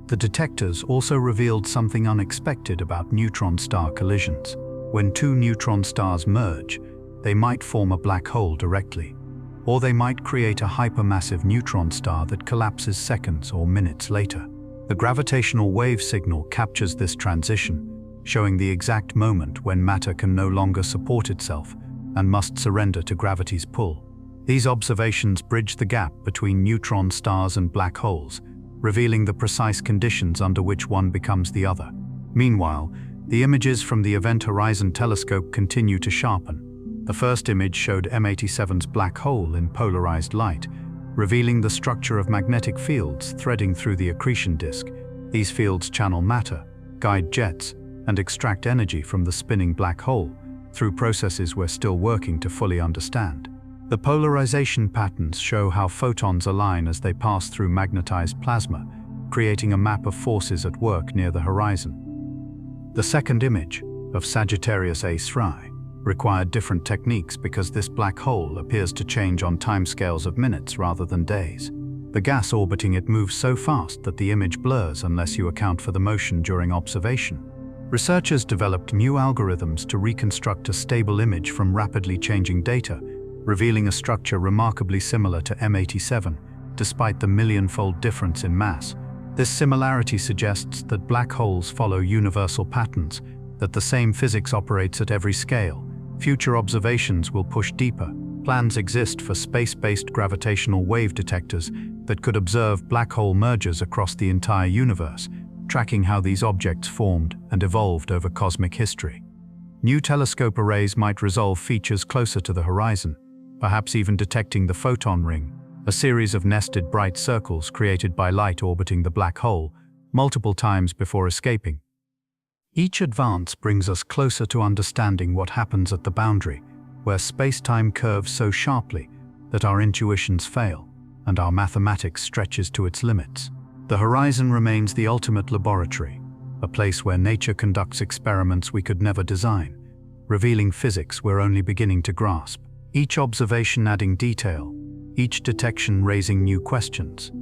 The detectors also revealed something unexpected about neutron star collisions. When two neutron stars merge, they might form a black hole directly, or they might create a hypermassive neutron star that collapses seconds or minutes later. The gravitational wave signal captures this transition, showing the exact moment when matter can no longer support itself and must surrender to gravity's pull. These observations bridge the gap between neutron stars and black holes, revealing the precise conditions under which one becomes the other. Meanwhile, the images from the Event Horizon Telescope continue to sharpen. The first image showed M87's black hole in polarized light, revealing the structure of magnetic fields threading through the accretion disk. These fields channel matter, guide jets, and extract energy from the spinning black hole, through processes we're still working to fully understand. The polarization patterns show how photons align as they pass through magnetized plasma, creating a map of forces at work near the horizon. The second image, of Sagittarius A Sri, required different techniques because this black hole appears to change on timescales of minutes rather than days. The gas orbiting it moves so fast that the image blurs unless you account for the motion during observation. Researchers developed new algorithms to reconstruct a stable image from rapidly changing data, revealing a structure remarkably similar to M87, despite the million-fold difference in mass. This similarity suggests that black holes follow universal patterns, that the same physics operates at every scale. Future observations will push deeper. Plans exist for space-based gravitational wave detectors that could observe black hole mergers across the entire universe, tracking how these objects formed and evolved over cosmic history. New telescope arrays might resolve features closer to the horizon, perhaps even detecting the photon ring, a series of nested bright circles created by light orbiting the black hole multiple times before escaping. Each advance brings us closer to understanding what happens at the boundary, where space-time curves so sharply that our intuitions fail and our mathematics stretches to its limits. The horizon remains the ultimate laboratory, a place where nature conducts experiments we could never design, revealing physics we're only beginning to grasp. Each observation adding detail, each detection raising new questions.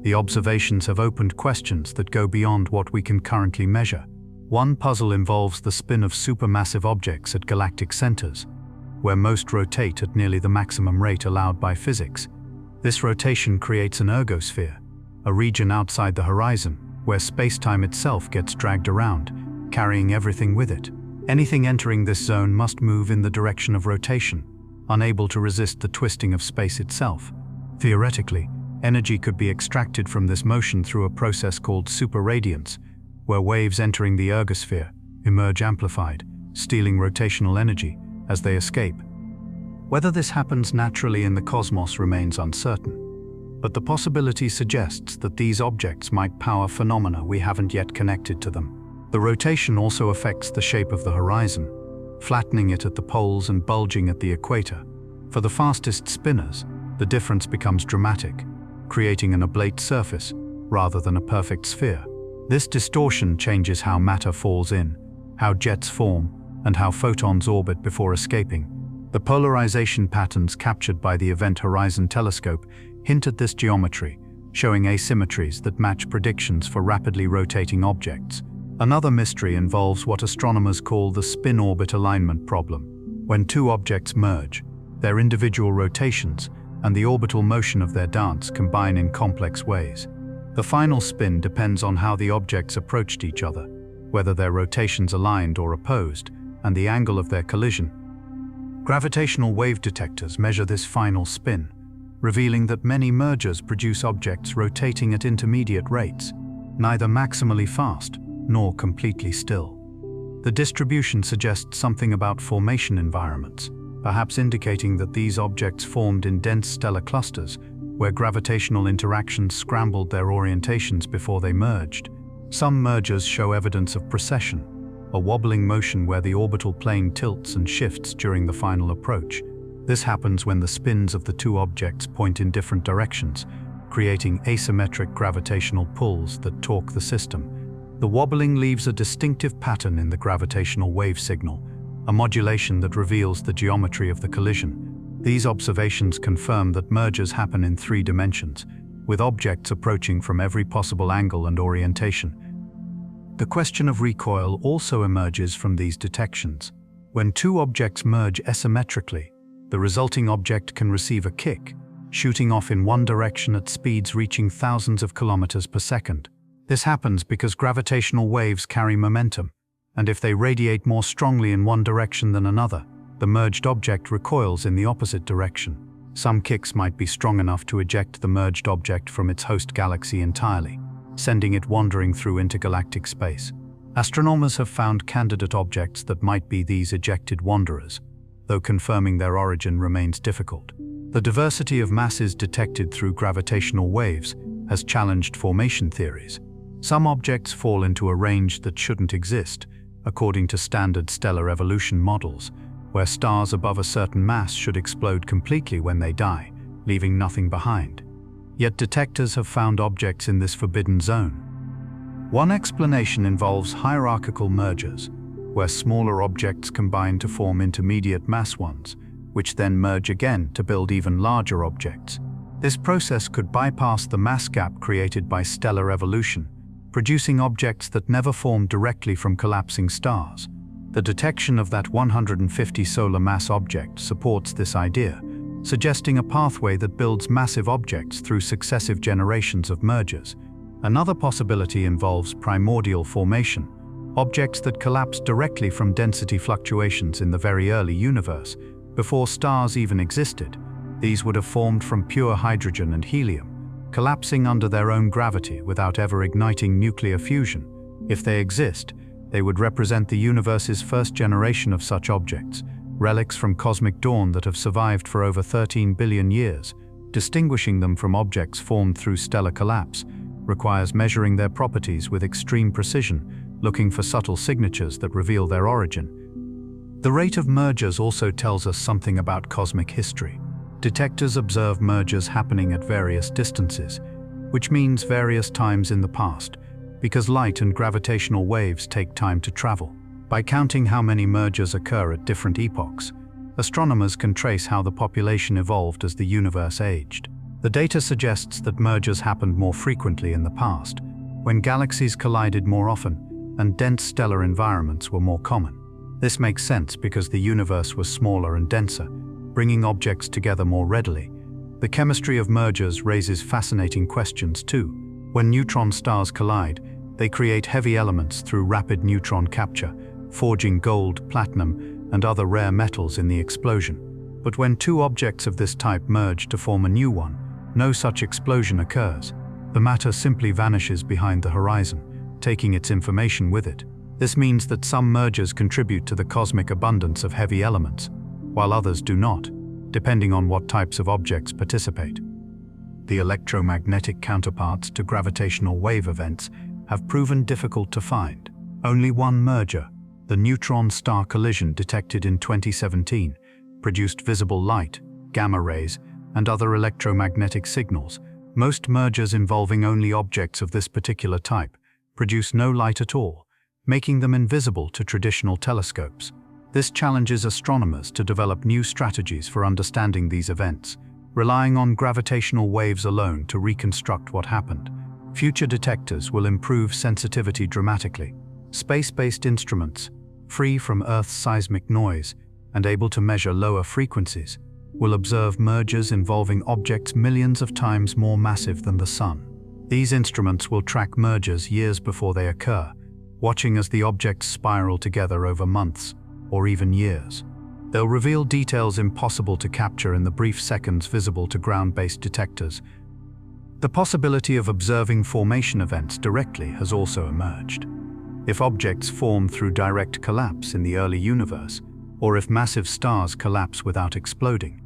The observations have opened questions that go beyond what we can currently measure. One puzzle involves the spin of supermassive objects at galactic centers, where most rotate at nearly the maximum rate allowed by physics. This rotation creates an ergosphere, a region outside the horizon, where space-time itself gets dragged around, carrying everything with it. Anything entering this zone must move in the direction of rotation, unable to resist the twisting of space itself. Theoretically, Energy could be extracted from this motion through a process called superradiance, where waves entering the ergosphere emerge amplified, stealing rotational energy as they escape. Whether this happens naturally in the cosmos remains uncertain, but the possibility suggests that these objects might power phenomena we haven't yet connected to them. The rotation also affects the shape of the horizon, flattening it at the poles and bulging at the equator. For the fastest spinners, the difference becomes dramatic, creating an oblate surface rather than a perfect sphere. This distortion changes how matter falls in, how jets form, and how photons orbit before escaping. The polarization patterns captured by the Event Horizon Telescope hint at this geometry, showing asymmetries that match predictions for rapidly rotating objects. Another mystery involves what astronomers call the spin-orbit alignment problem. When two objects merge, their individual rotations and the orbital motion of their dance combine in complex ways. The final spin depends on how the objects approached each other, whether their rotations aligned or opposed, and the angle of their collision. Gravitational wave detectors measure this final spin, revealing that many mergers produce objects rotating at intermediate rates, neither maximally fast nor completely still. The distribution suggests something about formation environments, perhaps indicating that these objects formed in dense stellar clusters, where gravitational interactions scrambled their orientations before they merged. Some mergers show evidence of precession, a wobbling motion where the orbital plane tilts and shifts during the final approach. This happens when the spins of the two objects point in different directions, creating asymmetric gravitational pulls that torque the system. The wobbling leaves a distinctive pattern in the gravitational wave signal, a modulation that reveals the geometry of the collision. These observations confirm that mergers happen in 3 dimensions, with objects approaching from every possible angle and orientation. The question of recoil also emerges from these detections. When two objects merge asymmetrically, the resulting object can receive a kick, shooting off in one direction at speeds reaching thousands of kilometers per second. This happens because gravitational waves carry momentum, and if they radiate more strongly in one direction than another, the merged object recoils in the opposite direction. Some kicks might be strong enough to eject the merged object from its host galaxy entirely, sending it wandering through intergalactic space. Astronomers have found candidate objects that might be these ejected wanderers, though confirming their origin remains difficult. The diversity of masses detected through gravitational waves has challenged formation theories. Some objects fall into a range that shouldn't exist, according to standard stellar evolution models, where stars above a certain mass should explode completely when they die, leaving nothing behind. Yet detectors have found objects in this forbidden zone. One explanation involves hierarchical mergers, where smaller objects combine to form intermediate mass ones, which then merge again to build even larger objects. This process could bypass the mass gap created by stellar evolution, producing objects that never formed directly from collapsing stars. The detection of that 150 solar mass object supports this idea, suggesting a pathway that builds massive objects through successive generations of mergers. Another possibility involves primordial formation, objects that collapsed directly from density fluctuations in the very early universe, before stars even existed. These would have formed from pure hydrogen and helium, collapsing under their own gravity without ever igniting nuclear fusion. If they exist, they would represent the universe's first generation of such objects, relics from cosmic dawn that have survived for over 13 billion years. Distinguishing them from objects formed through stellar collapse requires measuring their properties with extreme precision, looking for subtle signatures that reveal their origin. The rate of mergers also tells us something about cosmic history. Detectors observe mergers happening at various distances, which means various times in the past, because light and gravitational waves take time to travel. By counting how many mergers occur at different epochs, astronomers can trace how the population evolved as the universe aged. The data suggests that mergers happened more frequently in the past, when galaxies collided more often and dense stellar environments were more common. This makes sense because the universe was smaller and denser, bringing objects together more readily. The chemistry of mergers raises fascinating questions too. When neutron stars collide, they create heavy elements through rapid neutron capture, forging gold, platinum, and other rare metals in the explosion. But when two objects of this type merge to form a new one, No such explosion occurs. The matter simply vanishes behind the horizon, taking its information with it. This means that some mergers contribute to the cosmic abundance of heavy elements, while others do not, depending on what types of objects participate. The electromagnetic counterparts to gravitational wave events have proven difficult to find. Only one merger, the neutron-star collision detected in 2017, produced visible light, gamma rays, and other electromagnetic signals. Most mergers involving only objects of this particular type produce no light at all, making them invisible to traditional telescopes. This challenges astronomers to develop new strategies for understanding these events, relying on gravitational waves alone to reconstruct what happened. Future detectors will improve sensitivity dramatically. Space-based instruments, free from Earth's seismic noise and able to measure lower frequencies, will observe mergers involving objects millions of times more massive than the Sun. These instruments will track mergers years before they occur, watching as the objects spiral together over months or even years. They'll reveal details impossible to capture in the brief seconds visible to ground-based detectors. The possibility of observing formation events directly has also emerged. If objects form through direct collapse in the early universe, or if massive stars collapse without exploding,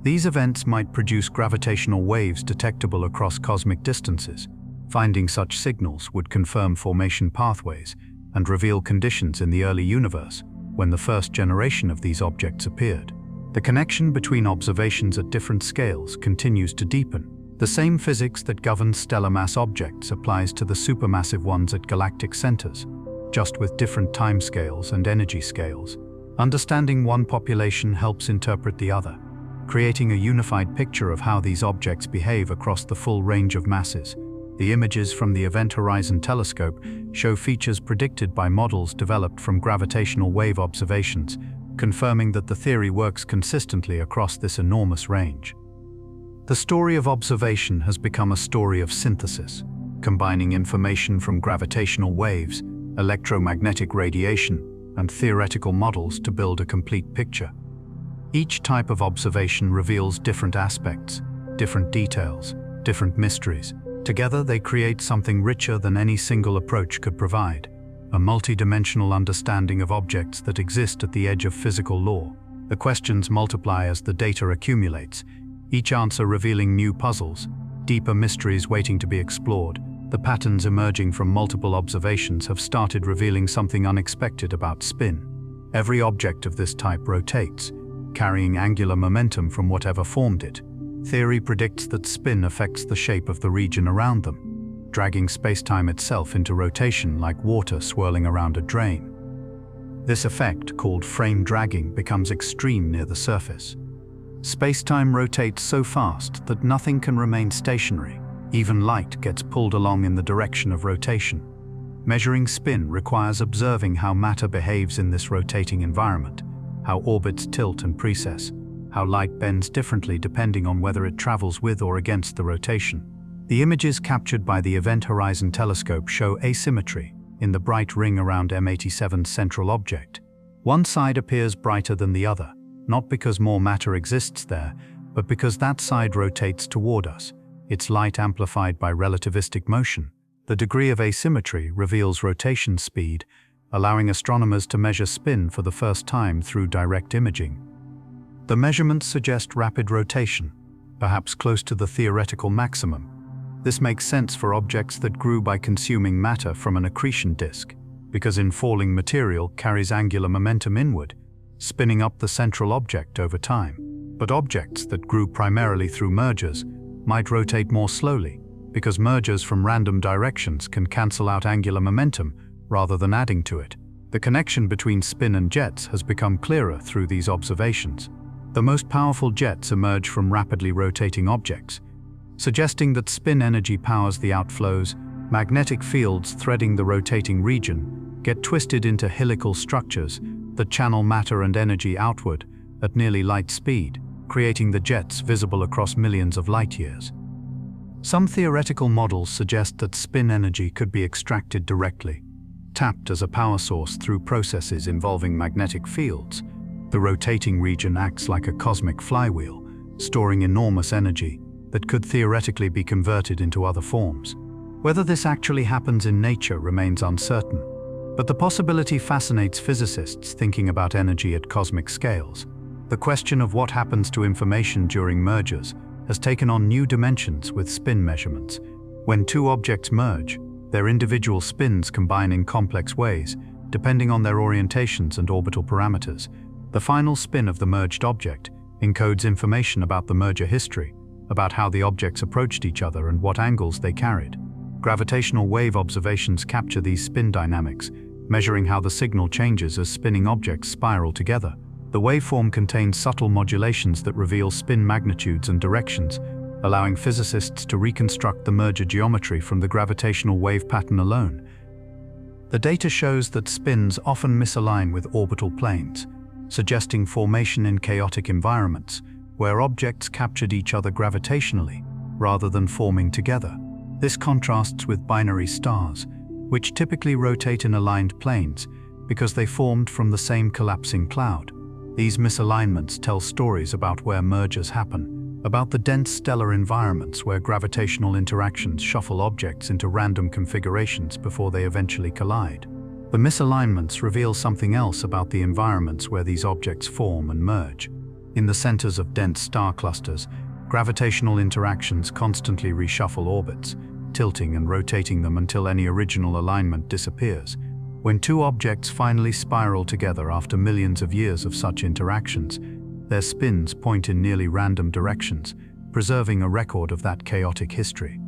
these events might produce gravitational waves detectable across cosmic distances. Finding such signals would confirm formation pathways and reveal conditions in the early universe when the first generation of these objects appeared. The connection between observations at different scales continues to deepen. The same physics that governs stellar mass objects applies to the supermassive ones at galactic centers, just with different timescales and energy scales. Understanding one population helps interpret the other, creating a unified picture of how these objects behave across the full range of masses. The images from the Event Horizon Telescope show features predicted by models developed from gravitational wave observations, confirming that the theory works consistently across this enormous range. The story of observation has become a story of synthesis, combining information from gravitational waves, electromagnetic radiation, and theoretical models to build a complete picture. Each type of observation reveals different aspects, different details, different mysteries. Together they create something richer than any single approach could provide, a multi-dimensional understanding of objects that exist at the edge of physical law. The questions multiply as the data accumulates, each answer revealing new puzzles, deeper mysteries waiting to be explored. The patterns emerging from multiple observations have started revealing something unexpected about spin. Every object of this type rotates, carrying angular momentum from whatever formed it. Theory predicts that spin affects the shape of the region around them, dragging space-time itself into rotation like water swirling around a drain. This effect, called frame dragging, becomes extreme near the surface. Space-time rotates so fast that nothing can remain stationary. Even light gets pulled along in the direction of rotation. Measuring spin requires observing how matter behaves in this rotating environment, how orbits tilt and precess, how light bends differently depending on whether it travels with or against the rotation. The images captured by the Event Horizon Telescope show asymmetry in the bright ring around M87's central object. One side appears brighter than the other, not because more matter exists there, but because that side rotates toward us, its light amplified by relativistic motion. The degree of asymmetry reveals rotation speed, allowing astronomers to measure spin for the first time through direct imaging. The measurements suggest rapid rotation, perhaps close to the theoretical maximum. This makes sense for objects that grew by consuming matter from an accretion disk, because infalling material carries angular momentum inward, spinning up the central object over time. But objects that grew primarily through mergers might rotate more slowly, because mergers from random directions can cancel out angular momentum rather than adding to it. The connection between spin and jets has become clearer through these observations. The most powerful jets emerge from rapidly rotating objects, suggesting that spin energy powers the outflows. Magnetic fields threading the rotating region get twisted into helical structures that channel matter and energy outward at nearly light speed, creating the jets visible across millions of light-years. Some theoretical models suggest that spin energy could be extracted directly, tapped as a power source through processes involving magnetic fields. The rotating region acts like a cosmic flywheel, storing enormous energy, that could theoretically be converted into other forms. Whether this actually happens in nature remains uncertain, but the possibility fascinates physicists thinking about energy at cosmic scales. The question of what happens to information during mergers has taken on new dimensions with spin measurements. When two objects merge, their individual spins combine in complex ways, depending on their orientations and orbital parameters. The final spin of the merged object encodes information about the merger history, about how the objects approached each other and what angles they carried. Gravitational wave observations capture these spin dynamics, measuring how the signal changes as spinning objects spiral together. The waveform contains subtle modulations that reveal spin magnitudes and directions, allowing physicists to reconstruct the merger geometry from the gravitational wave pattern alone. The data shows that spins often misalign with orbital planes, suggesting formation in chaotic environments, where objects captured each other gravitationally, rather than forming together. This contrasts with binary stars, which typically rotate in aligned planes because they formed from the same collapsing cloud. These misalignments tell stories about where mergers happen, about the dense stellar environments where gravitational interactions shuffle objects into random configurations before they eventually collide. The misalignments reveal something else about the environments where these objects form and merge. In the centers of dense star clusters, gravitational interactions constantly reshuffle orbits, tilting and rotating them until any original alignment disappears. When two objects finally spiral together after millions of years of such interactions, their spins point in nearly random directions, preserving a record of that chaotic history.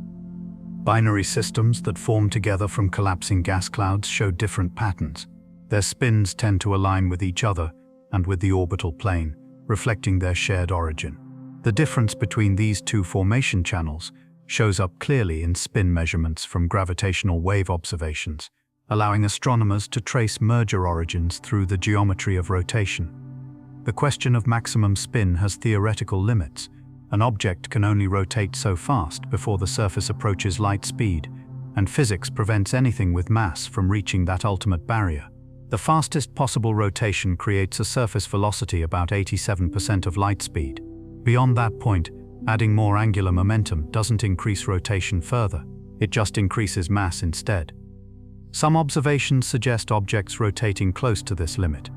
Binary systems that form together from collapsing gas clouds show different patterns. Their spins tend to align with each other and with the orbital plane, reflecting their shared origin. The difference between these two formation channels shows up clearly in spin measurements from gravitational wave observations, allowing astronomers to trace merger origins through the geometry of rotation. The question of maximum spin has theoretical limits. An object can only rotate so fast before the surface approaches light speed, and physics prevents anything with mass from reaching that ultimate barrier. The fastest possible rotation creates a surface velocity about 87% of light speed. Beyond that point, adding more angular momentum doesn't increase rotation further, it just increases mass instead. Some observations suggest objects rotating close to this limit,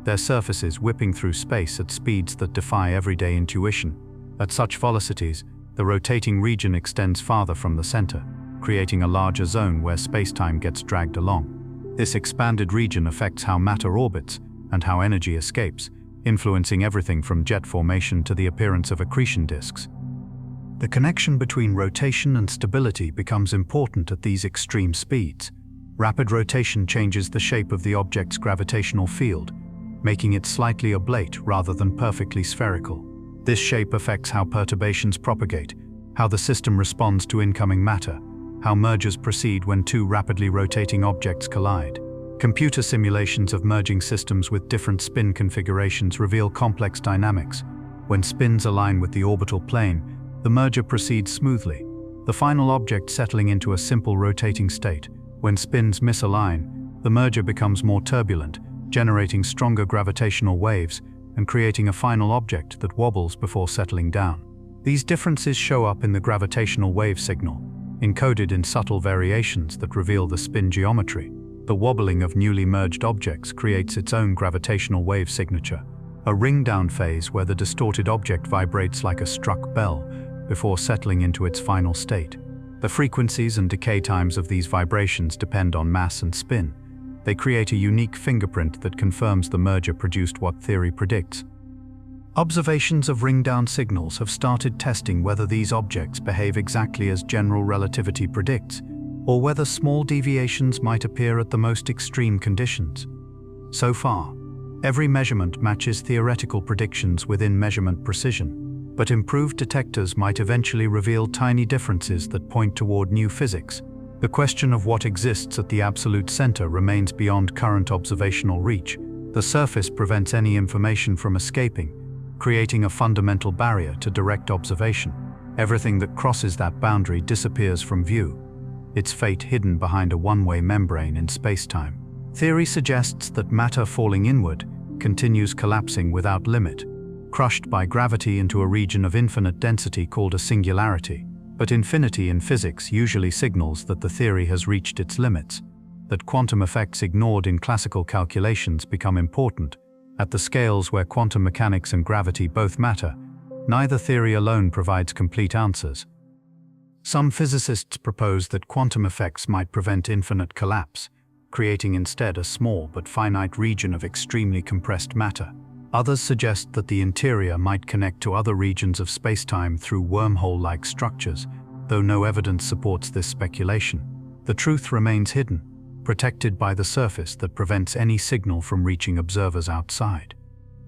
their surfaces whipping through space at speeds that defy everyday intuition. At such velocities, the rotating region extends farther from the center, creating a larger zone where space-time gets dragged along. This expanded region affects how matter orbits and how energy escapes, influencing everything from jet formation to the appearance of accretion disks. The connection between rotation and stability becomes important at these extreme speeds. Rapid rotation changes the shape of the object's gravitational field, making it slightly oblate rather than perfectly spherical. This shape affects how perturbations propagate, how the system responds to incoming matter, how mergers proceed when two rapidly rotating objects collide. Computer simulations of merging systems with different spin configurations reveal complex dynamics. When spins align with the orbital plane, the merger proceeds smoothly, the final object settling into a simple rotating state. When spins misalign, the merger becomes more turbulent, generating stronger gravitational waves and creating a final object that wobbles before settling down. These differences show up in the gravitational wave signal, encoded in subtle variations that reveal the spin geometry. The wobbling of newly merged objects creates its own gravitational wave signature, a ring-down phase where the distorted object vibrates like a struck bell before settling into its final state. The frequencies and decay times of these vibrations depend on mass and spin. They create a unique fingerprint that confirms the merger produced what theory predicts. Observations of ring-down signals have started testing whether these objects behave exactly as general relativity predicts, or whether small deviations might appear at the most extreme conditions. So far, every measurement matches theoretical predictions within measurement precision, but improved detectors might eventually reveal tiny differences that point toward new physics. The question of what exists at the absolute center remains beyond current observational reach. The surface prevents any information from escaping, creating a fundamental barrier to direct observation. Everything that crosses that boundary disappears from view, its fate hidden behind a one-way membrane in space-time. Theory suggests that matter falling inward continues collapsing without limit, crushed by gravity into a region of infinite density called a singularity. But infinity in physics usually signals that the theory has reached its limits, that quantum effects ignored in classical calculations become important. At the scales where quantum mechanics and gravity both matter, neither theory alone provides complete answers. Some physicists propose that quantum effects might prevent infinite collapse, creating instead a small but finite region of extremely compressed matter. Others suggest that the interior might connect to other regions of spacetime through wormhole-like structures, though no evidence supports this speculation. The truth remains hidden, protected by the surface that prevents any signal from reaching observers outside.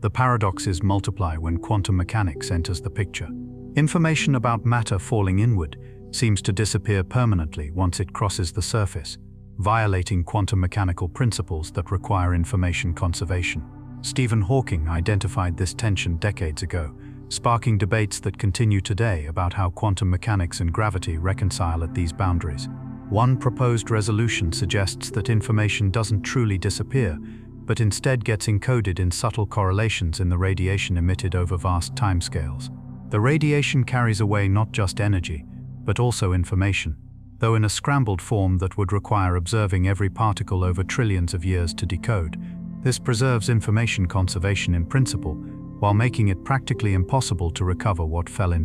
The paradoxes multiply when quantum mechanics enters the picture. Information about matter falling inward seems to disappear permanently once it crosses the surface, violating quantum mechanical principles that require information conservation. Stephen Hawking identified this tension decades ago, sparking debates that continue today about how quantum mechanics and gravity reconcile at these boundaries. One proposed resolution suggests that information doesn't truly disappear, but instead gets encoded in subtle correlations in the radiation emitted over vast timescales. The radiation carries away not just energy, but also information, though in a scrambled form that would require observing every particle over trillions of years to decode. This preserves information conservation in principle, while making it practically impossible to recover what fell in.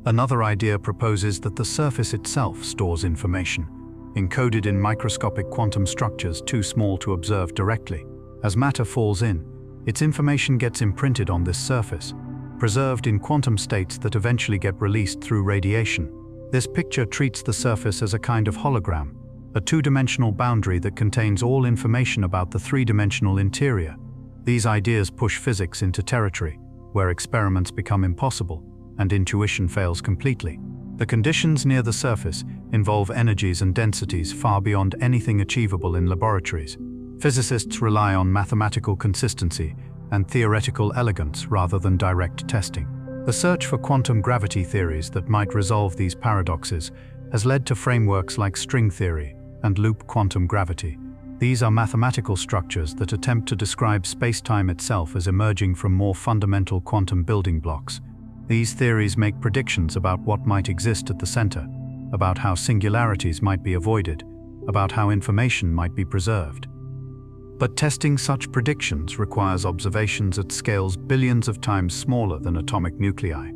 Another idea proposes that the surface itself stores information, encoded in microscopic quantum structures too small to observe directly. As matter falls in, its information gets imprinted on this surface, preserved in quantum states that eventually get released through radiation. This picture treats the surface as a kind of hologram, a two-dimensional boundary that contains all information about the three-dimensional interior. These ideas push physics into territory where experiments become impossible and intuition fails completely. The conditions near the surface involve energies and densities far beyond anything achievable in laboratories. Physicists rely on mathematical consistency and theoretical elegance rather than direct testing. The search for quantum gravity theories that might resolve these paradoxes has led to frameworks like string theory and loop quantum gravity. These are mathematical structures that attempt to describe space-time itself as emerging from more fundamental quantum building blocks. These theories make predictions about what might exist at the center, about how singularities might be avoided, about how information might be preserved. But testing such predictions requires observations at scales billions of times smaller than atomic nuclei,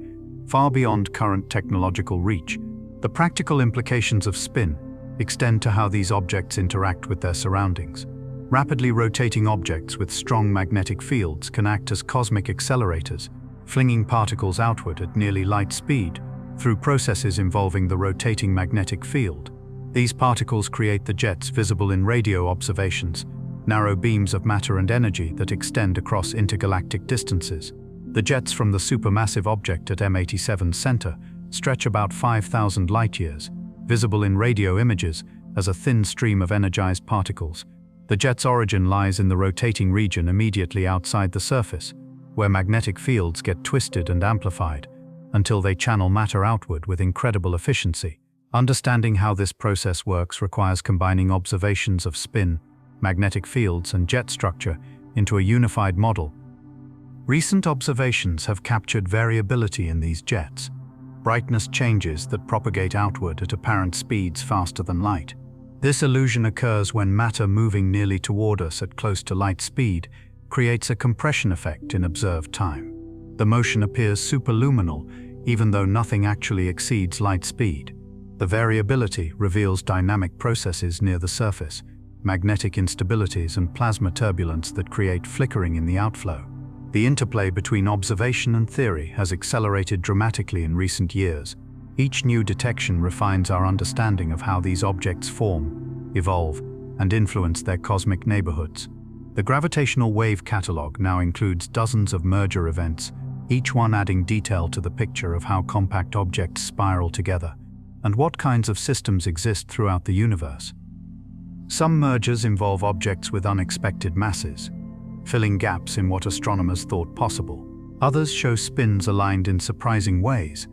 far beyond current technological reach. The practical implications of spin extend to how these objects interact with their surroundings. Rapidly rotating objects with strong magnetic fields can act as cosmic accelerators, flinging particles outward at nearly light speed through processes involving the rotating magnetic field. These particles create the jets visible in radio observations, narrow beams of matter and energy that extend across intergalactic distances. The jets from the supermassive object at M87's center stretch about 5,000 light-years, visible in radio images as a thin stream of energized particles. The jet's origin lies in the rotating region immediately outside the surface, where magnetic fields get twisted and amplified until they channel matter outward with incredible efficiency. Understanding how this process works requires combining observations of spin, magnetic fields, and jet structure into a unified model. Recent observations have captured variability in these jets, brightness changes that propagate outward at apparent speeds faster than light. This illusion occurs when matter moving nearly toward us at close to light speed creates a compression effect in observed time. The motion appears superluminal, even though nothing actually exceeds light speed. The variability reveals dynamic processes near the surface, magnetic instabilities and plasma turbulence that create flickering in the outflow. The interplay between observation and theory has accelerated dramatically in recent years. Each new detection refines our understanding of how these objects form, evolve, and influence their cosmic neighborhoods. The gravitational wave catalog now includes dozens of merger events, each one adding detail to the picture of how compact objects spiral together and what kinds of systems exist throughout the universe. Some mergers involve objects with unexpected masses, filling gaps in what astronomers thought possible. Others show spins aligned in surprising ways,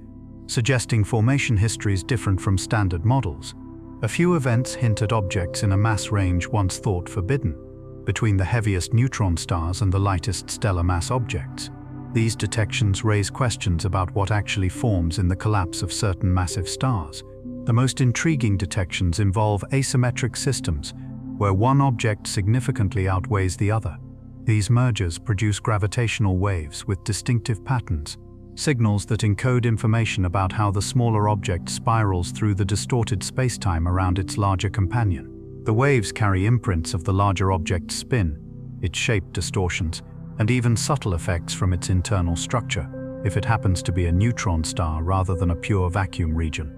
suggesting formation histories different from standard models. A few events hint at objects in a mass range once thought forbidden, between the heaviest neutron stars and the lightest stellar mass objects. These detections raise questions about what actually forms in the collapse of certain massive stars. The most intriguing detections involve asymmetric systems, where one object significantly outweighs the other. These mergers produce gravitational waves with distinctive patterns, signals that encode information about how the smaller object spirals through the distorted spacetime around its larger companion. The waves carry imprints of the larger object's spin, its shape distortions, and even subtle effects from its internal structure, if it happens to be a neutron star rather than a pure vacuum region.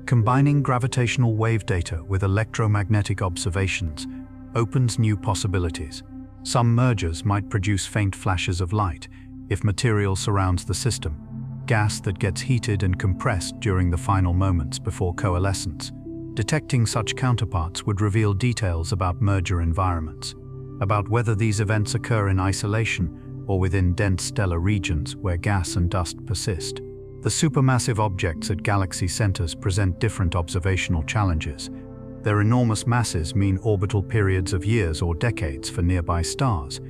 Combining gravitational wave data with electromagnetic observations opens new possibilities. Some mergers might produce faint flashes of light if material surrounds the system, gas that gets heated and compressed during the final moments before coalescence. Detecting such counterparts would reveal details about merger environments, about whether these events occur in isolation or within dense stellar regions where gas and dust persist. The supermassive objects at galaxy centers present different observational challenges. Their enormous masses mean orbital periods of years or decades for nearby stars,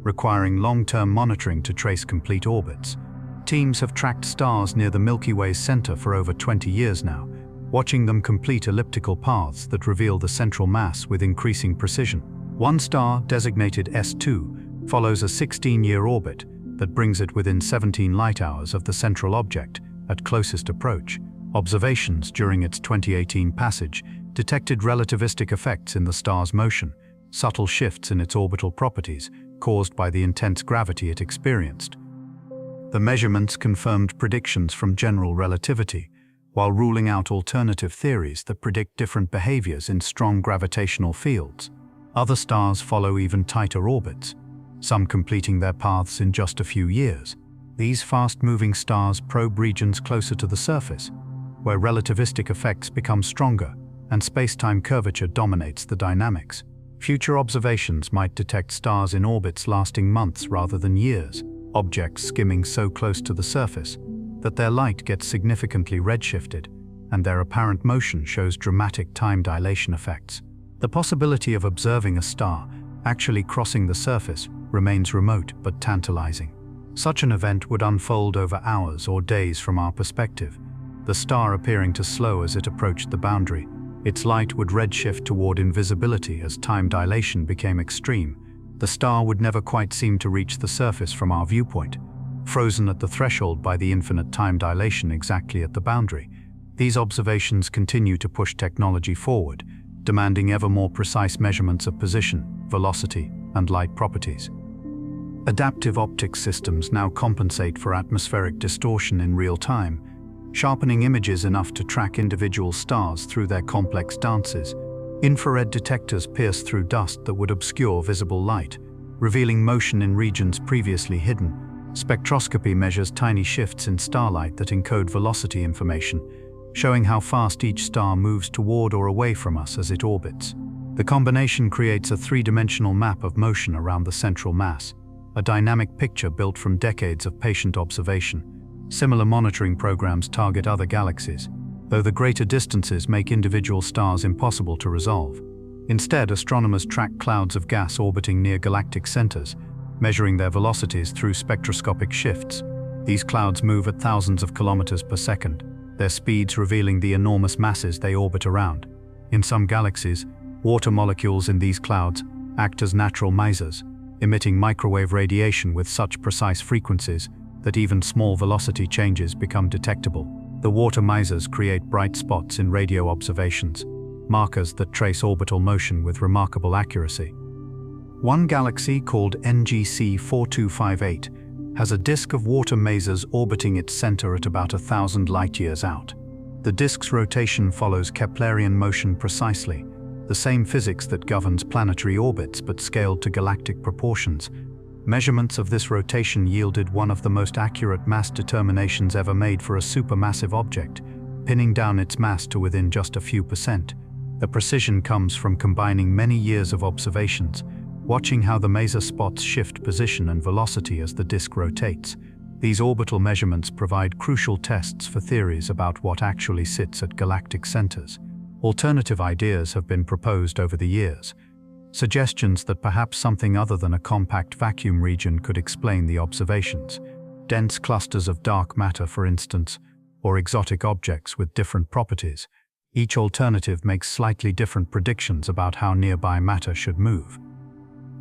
requiring long-term monitoring to trace complete orbits. Teams have tracked stars near the Milky Way's center for over 20 years now, watching them complete elliptical paths that reveal the central mass with increasing precision. One star, designated S2, follows a 16-year orbit that brings it within 17 light-hours of the central object at closest approach. Observations during its 2018 passage detected relativistic effects in the star's motion, subtle shifts in its orbital properties caused by the intense gravity it experienced. The measurements confirmed predictions from general relativity, while ruling out alternative theories that predict different behaviors in strong gravitational fields. Other stars follow even tighter orbits, some completing their paths in just a few years. These fast-moving stars probe regions closer to the surface, where relativistic effects become stronger and space-time curvature dominates the dynamics. Future observations might detect stars in orbits lasting months rather than years, objects skimming so close to the surface that their light gets significantly redshifted, and their apparent motion shows dramatic time dilation effects. The possibility of observing a star actually crossing the surface remains remote but tantalizing. Such an event would unfold over hours or days from our perspective, the star appearing to slow as it approached the boundary. Its light would redshift toward invisibility as time dilation became extreme. The star would never quite seem to reach the surface from our viewpoint, frozen at the threshold by the infinite time dilation exactly at the boundary. These observations continue to push technology forward, demanding ever more precise measurements of position, velocity, and light properties. Adaptive optics systems now compensate for atmospheric distortion in real time, sharpening images enough to track individual stars through their complex dances. Infrared detectors pierce through dust that would obscure visible light, revealing motion in regions previously hidden. Spectroscopy measures tiny shifts in starlight that encode velocity information, showing how fast each star moves toward or away from us as it orbits. The combination creates a three-dimensional map of motion around the central mass, a dynamic picture built from decades of patient observation. Similar monitoring programs target other galaxies, though the greater distances make individual stars impossible to resolve. Instead, astronomers track clouds of gas orbiting near galactic centers, measuring their velocities through spectroscopic shifts. These clouds move at thousands of kilometers per second, their speeds revealing the enormous masses they orbit around. In some galaxies, water molecules in these clouds act as natural misers, emitting microwave radiation with such precise frequencies that even small velocity changes become detectable. The water misers create bright spots in radio observations, markers that trace orbital motion with remarkable accuracy. One galaxy, called NGC 4258, has a disk of water masers orbiting its center at about 1,000 light-years out. The disk's rotation follows Keplerian motion precisely, the same physics that governs planetary orbits but scaled to galactic proportions. Measurements of this rotation yielded one of the most accurate mass determinations ever made for a supermassive object, pinning down its mass to within just a few percent. The precision comes from combining many years of observations, watching how the maser spots shift position and velocity as the disk rotates. These orbital measurements provide crucial tests for theories about what actually sits at galactic centers. Alternative ideas have been proposed over the years, suggestions that perhaps something other than a compact vacuum region could explain the observations. dense clusters of dark matter, for instance, or exotic objects with different properties. Each alternative makes slightly different predictions about how nearby matter should move.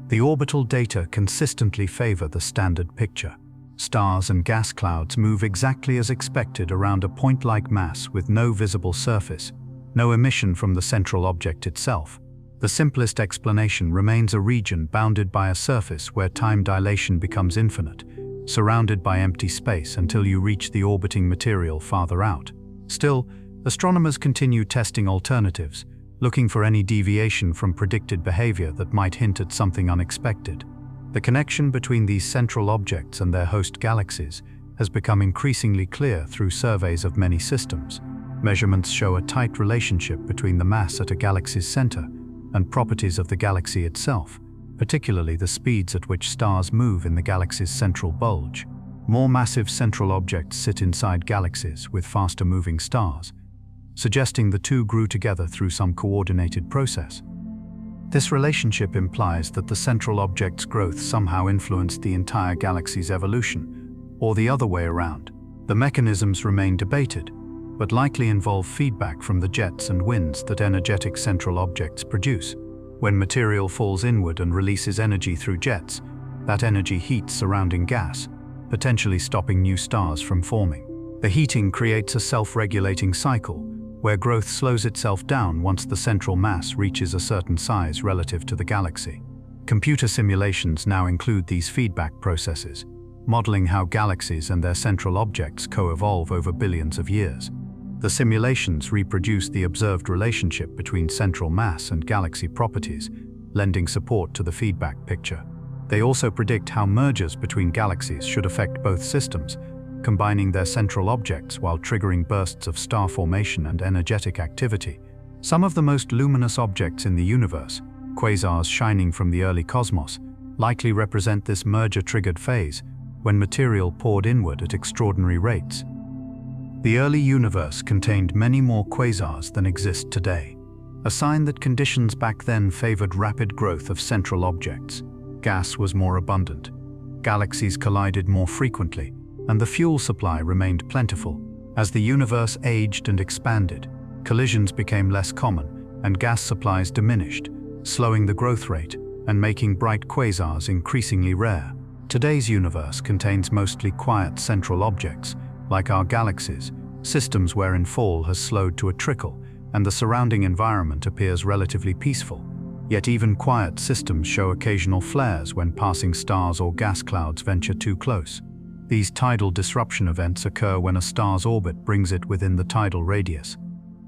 The orbital data consistently favor the standard picture. Stars and gas clouds move exactly as expected around a point-like mass with no visible surface, no emission from the central object itself. The simplest explanation remains a region bounded by a surface where time dilation becomes infinite, surrounded by empty space until you reach the orbiting material farther out. Still, astronomers continue testing alternatives, looking for any deviation from predicted behavior that might hint at something unexpected. The connection between these central objects and their host galaxies has become increasingly clear through surveys of many systems. Measurements show a tight relationship between the mass at a galaxy's center and properties of the galaxy itself, particularly the speeds at which stars move in the galaxy's central bulge. More massive central objects sit inside galaxies with faster-moving stars, suggesting the two grew together through some coordinated process. This relationship implies that the central object's growth somehow influenced the entire galaxy's evolution, or the other way around. The mechanisms remain debated, but likely involve feedback from the jets and winds that energetic central objects produce. When material falls inward and releases energy through jets, that energy heats surrounding gas, potentially stopping new stars from forming. The heating creates a self-regulating cycle, where growth slows itself down once the central mass reaches a certain size relative to the galaxy. Computer simulations now include these feedback processes, modeling how galaxies and their central objects co-evolve over billions of years. The simulations reproduce the observed relationship between central mass and galaxy properties, lending support to the feedback picture. They also predict how mergers between galaxies should affect both systems, combining their central objects while triggering bursts of star formation and energetic activity. Some of the most luminous objects in the universe, quasars shining from the early cosmos, likely represent this merger-triggered phase, when material poured inward at extraordinary rates. The early universe contained many more quasars than exist today, a sign that conditions back then favored rapid growth of central objects. Gas was more abundant, galaxies collided more frequently, and the fuel supply remained plentiful. As the universe aged and expanded, collisions became less common and gas supplies diminished, slowing the growth rate and making bright quasars increasingly rare. Today's universe contains mostly quiet central objects, like our galaxies, systems wherein fall has slowed to a trickle and the surrounding environment appears relatively peaceful. Yet even quiet systems show occasional flares when passing stars or gas clouds venture too close. These tidal disruption events occur when a star's orbit brings it within the tidal radius,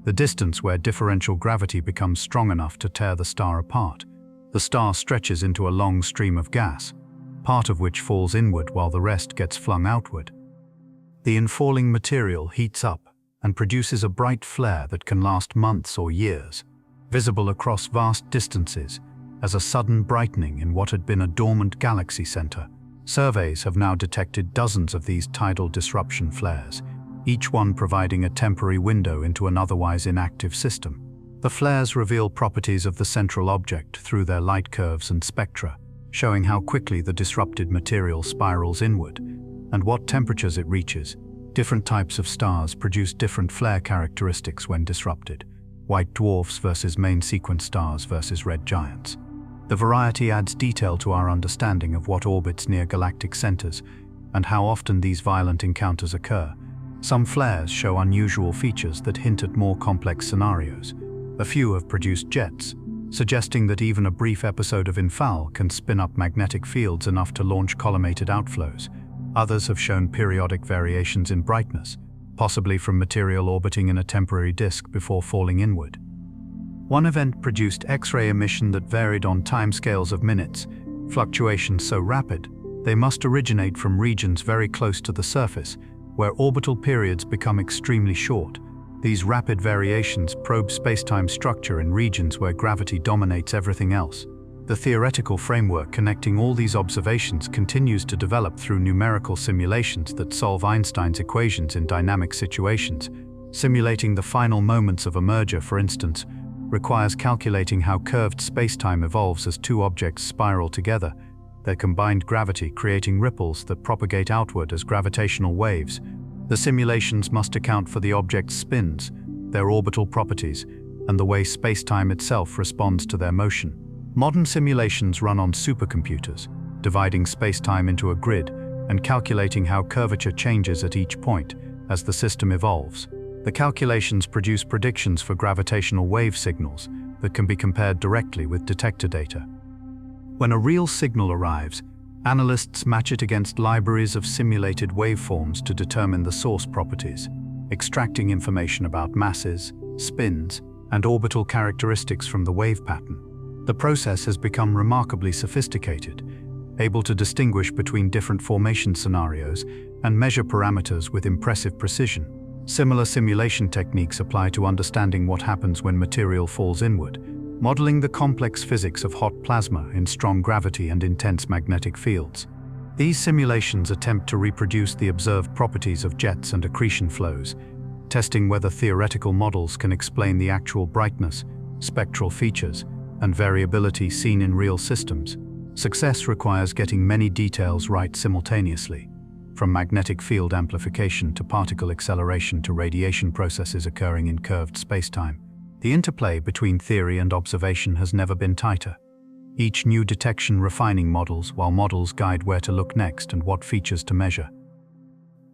the distance where differential gravity becomes strong enough to tear the star apart. The star stretches into a long stream of gas, part of which falls inward while the rest gets flung outward. The infalling material heats up and produces a bright flare that can last months or years, visible across vast distances as a sudden brightening in what had been a dormant galaxy center. Surveys have now detected dozens of these tidal disruption flares, each one providing a temporary window into an otherwise inactive system. The flares reveal properties of the central object through their light curves and spectra, showing how quickly the disrupted material spirals inward and what temperatures it reaches. Different types of stars produce different flare characteristics when disrupted: white dwarfs versus main sequence stars versus red giants. The variety adds detail to our understanding of what orbits near galactic centers and how often these violent encounters occur. Some flares show unusual features that hint at more complex scenarios. A few have produced jets, suggesting that even a brief episode of infall can spin up magnetic fields enough to launch collimated outflows. Others have shown periodic variations in brightness, possibly from material orbiting in a temporary disk before falling inward. One event produced X-ray emission that varied on timescales of minutes, fluctuations so rapid they must originate from regions very close to the surface, where orbital periods become extremely short. These rapid variations probe spacetime structure in regions where gravity dominates everything else. The theoretical framework connecting all these observations continues to develop through numerical simulations that solve Einstein's equations in dynamic situations. Simulating the final moments of a merger, for instance, requires calculating how curved spacetime evolves as two objects spiral together, their combined gravity creating ripples that propagate outward as gravitational waves. The simulations must account for the object's spins, their orbital properties, and the way space-time itself responds to their motion. Modern simulations run on supercomputers, dividing space-time into a grid and calculating how curvature changes at each point as the system evolves. The calculations produce predictions for gravitational wave signals that can be compared directly with detector data. When a real signal arrives, analysts match it against libraries of simulated waveforms to determine the source properties, extracting information about masses, spins, and orbital characteristics from the wave pattern. The process has become remarkably sophisticated, able to distinguish between different formation scenarios and measure parameters with impressive precision. Similar simulation techniques apply to understanding what happens when material falls inward, modeling the complex physics of hot plasma in strong gravity and intense magnetic fields. These simulations attempt to reproduce the observed properties of jets and accretion flows, testing whether theoretical models can explain the actual brightness, spectral features, and variability seen in real systems. Success requires getting many details right simultaneously, from magnetic field amplification to particle acceleration to radiation processes occurring in curved spacetime. The interplay between theory and observation has never been tighter. Each new detection refining models, while models guide where to look next and what features to measure.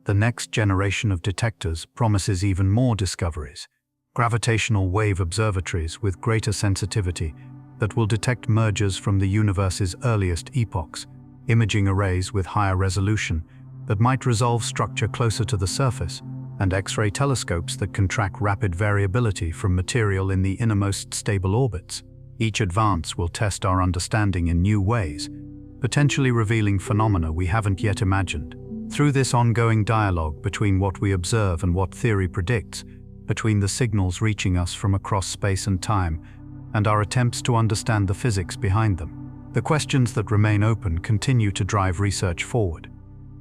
The next generation of detectors promises even more discoveries. Gravitational wave observatories with greater sensitivity that will detect mergers from the universe's earliest epochs, imaging arrays with higher resolution that might resolve structure closer to the surface, and X-ray telescopes that can track rapid variability from material in the innermost stable orbits. Each advance will test our understanding in new ways, potentially revealing phenomena we haven't yet imagined. Through this ongoing dialogue between what we observe and what theory predicts, between the signals reaching us from across space and time, and our attempts to understand the physics behind them, the questions that remain open continue to drive research forward,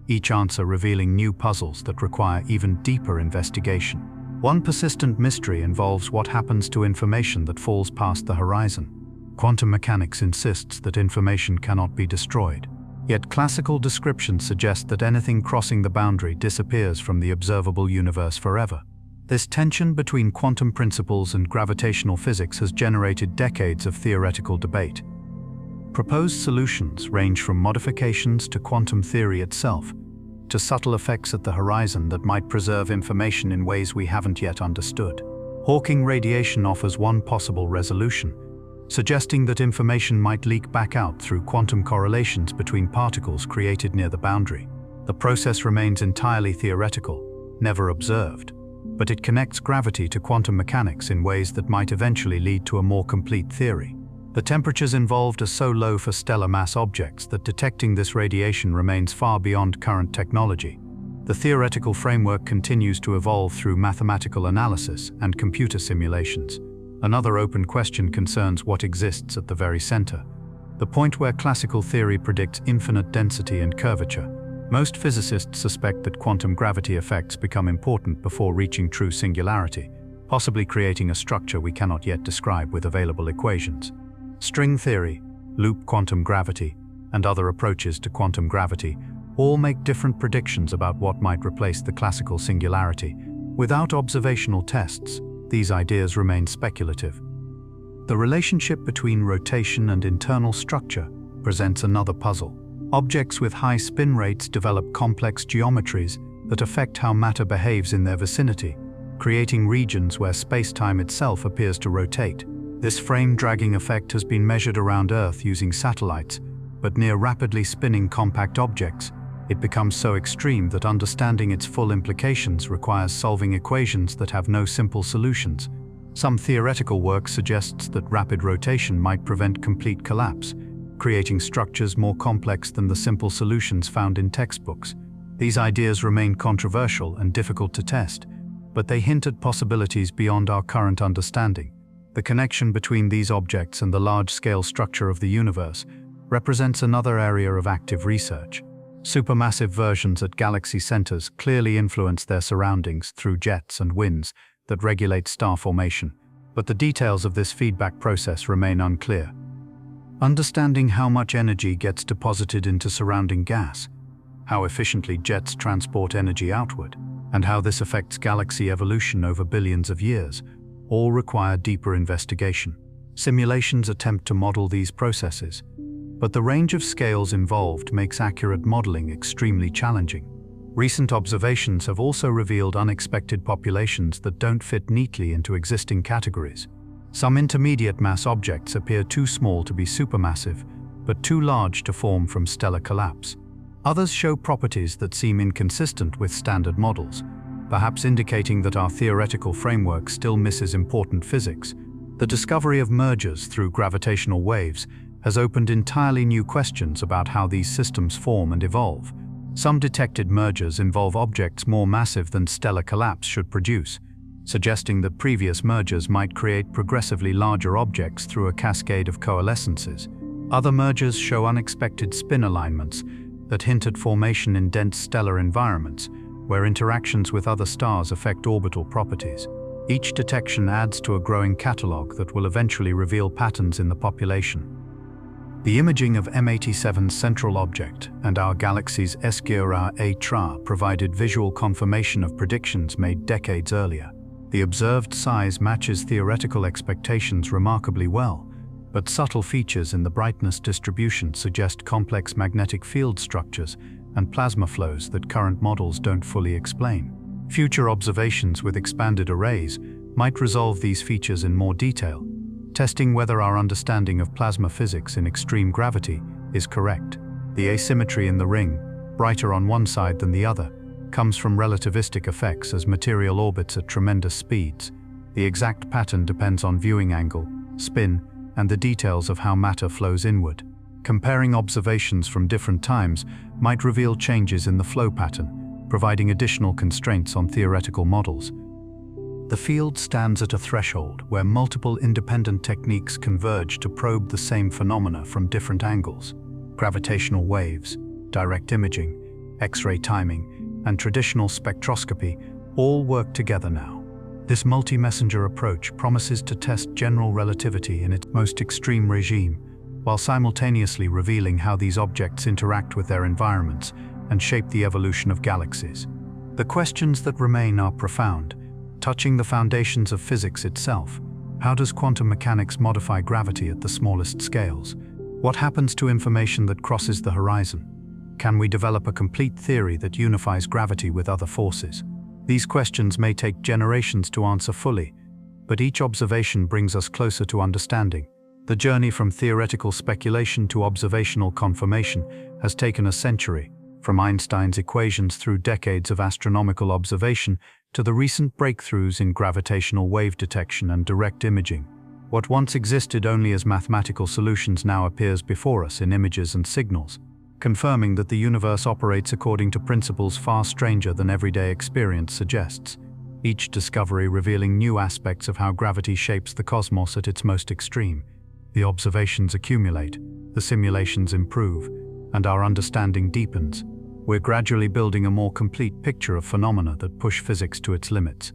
each answer revealing new puzzles that require even deeper investigation. One persistent mystery involves what happens to information that falls past the horizon. Quantum mechanics insists that information cannot be destroyed, yet classical descriptions suggest that anything crossing the boundary disappears from the observable universe forever. This tension between quantum principles and gravitational physics has generated decades of theoretical debate. Proposed solutions range from modifications to quantum theory itself, to subtle effects at the horizon that might preserve information in ways we haven't yet understood. Hawking radiation offers one possible resolution, suggesting that information might leak back out through quantum correlations between particles created near the boundary. The process remains entirely theoretical, never observed, but it connects gravity to quantum mechanics in ways that might eventually lead to a more complete theory. The temperatures involved are so low for stellar mass objects that detecting this radiation remains far beyond current technology. The theoretical framework continues to evolve through mathematical analysis and computer simulations. Another open question concerns what exists at the very center, the point where classical theory predicts infinite density and curvature. Most physicists suspect that quantum gravity effects become important before reaching true singularity, possibly creating a structure we cannot yet describe with available equations. String theory, loop quantum gravity, and other approaches to quantum gravity all make different predictions about what might replace the classical singularity. Without observational tests, these ideas remain speculative. The relationship between rotation and internal structure presents another puzzle. Objects with high spin rates develop complex geometries that affect how matter behaves in their vicinity, creating regions where space-time itself appears to rotate. This frame-dragging effect has been measured around Earth using satellites, but near rapidly spinning compact objects, it becomes so extreme that understanding its full implications requires solving equations that have no simple solutions. Some theoretical work suggests that rapid rotation might prevent complete collapse, creating structures more complex than the simple solutions found in textbooks. These ideas remain controversial and difficult to test, but they hint at possibilities beyond our current understanding. The connection between these objects and the large-scale structure of the universe represents another area of active research. Supermassive versions at galaxy centers clearly influence their surroundings through jets and winds that regulate star formation, but the details of this feedback process remain unclear. Understanding how much energy gets deposited into surrounding gas, how efficiently jets transport energy outward, and how this affects galaxy evolution over billions of years, all require deeper investigation. Simulations attempt to model these processes, but the range of scales involved makes accurate modeling extremely challenging. Recent observations have also revealed unexpected populations that don't fit neatly into existing categories. Some intermediate mass objects appear too small to be supermassive, but too large to form from stellar collapse. Others show properties that seem inconsistent with standard models, perhaps indicating that our theoretical framework still misses important physics. The discovery of mergers through gravitational waves has opened entirely new questions about how these systems form and evolve. Some detected mergers involve objects more massive than stellar collapse should produce, suggesting that previous mergers might create progressively larger objects through a cascade of coalescences. Other mergers show unexpected spin alignments that hint at formation in dense stellar environments, where interactions with other stars affect orbital properties. Each detection adds to a growing catalogue that will eventually reveal patterns in the population. The imaging of M87's central object and our galaxy's Spaghettification provided visual confirmation of predictions made decades earlier. The observed size matches theoretical expectations remarkably well, but subtle features in the brightness distribution suggest complex magnetic field structures and plasma flows that current models don't fully explain. Future observations with expanded arrays might resolve these features in more detail, testing whether our understanding of plasma physics in extreme gravity is correct. The asymmetry in the ring, brighter on one side than the other, comes from relativistic effects as material orbits at tremendous speeds. The exact pattern depends on viewing angle, spin, and the details of how matter flows inward. Comparing observations from different times might reveal changes in the flow pattern, providing additional constraints on theoretical models. The field stands at a threshold where multiple independent techniques converge to probe the same phenomena from different angles. Gravitational waves, direct imaging, X-ray timing, and traditional spectroscopy all work together now. This multi-messenger approach promises to test general relativity in its most extreme regime, while simultaneously revealing how these objects interact with their environments and shape the evolution of galaxies. The questions that remain are profound, touching the foundations of physics itself. How does quantum mechanics modify gravity at the smallest scales? What happens to information that crosses the horizon? Can we develop a complete theory that unifies gravity with other forces? These questions may take generations to answer fully, but each observation brings us closer to understanding. The journey from theoretical speculation to observational confirmation has taken a century, from Einstein's equations through decades of astronomical observation to the recent breakthroughs in gravitational wave detection and direct imaging. What once existed only as mathematical solutions now appears before us in images and signals, confirming that the universe operates according to principles far stranger than everyday experience suggests, each discovery revealing new aspects of how gravity shapes the cosmos at its most extreme. The observations accumulate, the simulations improve, and our understanding deepens. We're gradually building a more complete picture of phenomena that push physics to its limits.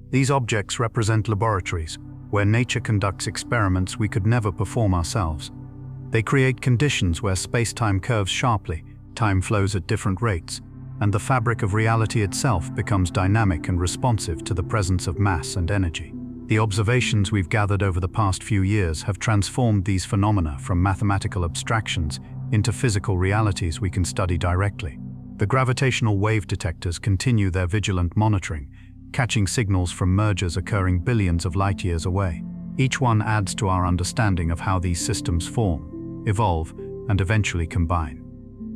These objects represent laboratories, where nature conducts experiments we could never perform ourselves. They create conditions where space-time curves sharply, time flows at different rates, and the fabric of reality itself becomes dynamic and responsive to the presence of mass and energy. The observations we've gathered over the past few years have transformed these phenomena from mathematical abstractions into physical realities we can study directly. The gravitational wave detectors continue their vigilant monitoring, catching signals from mergers occurring billions of light years away. Each one adds to our understanding of how these systems form, evolve, and eventually combine.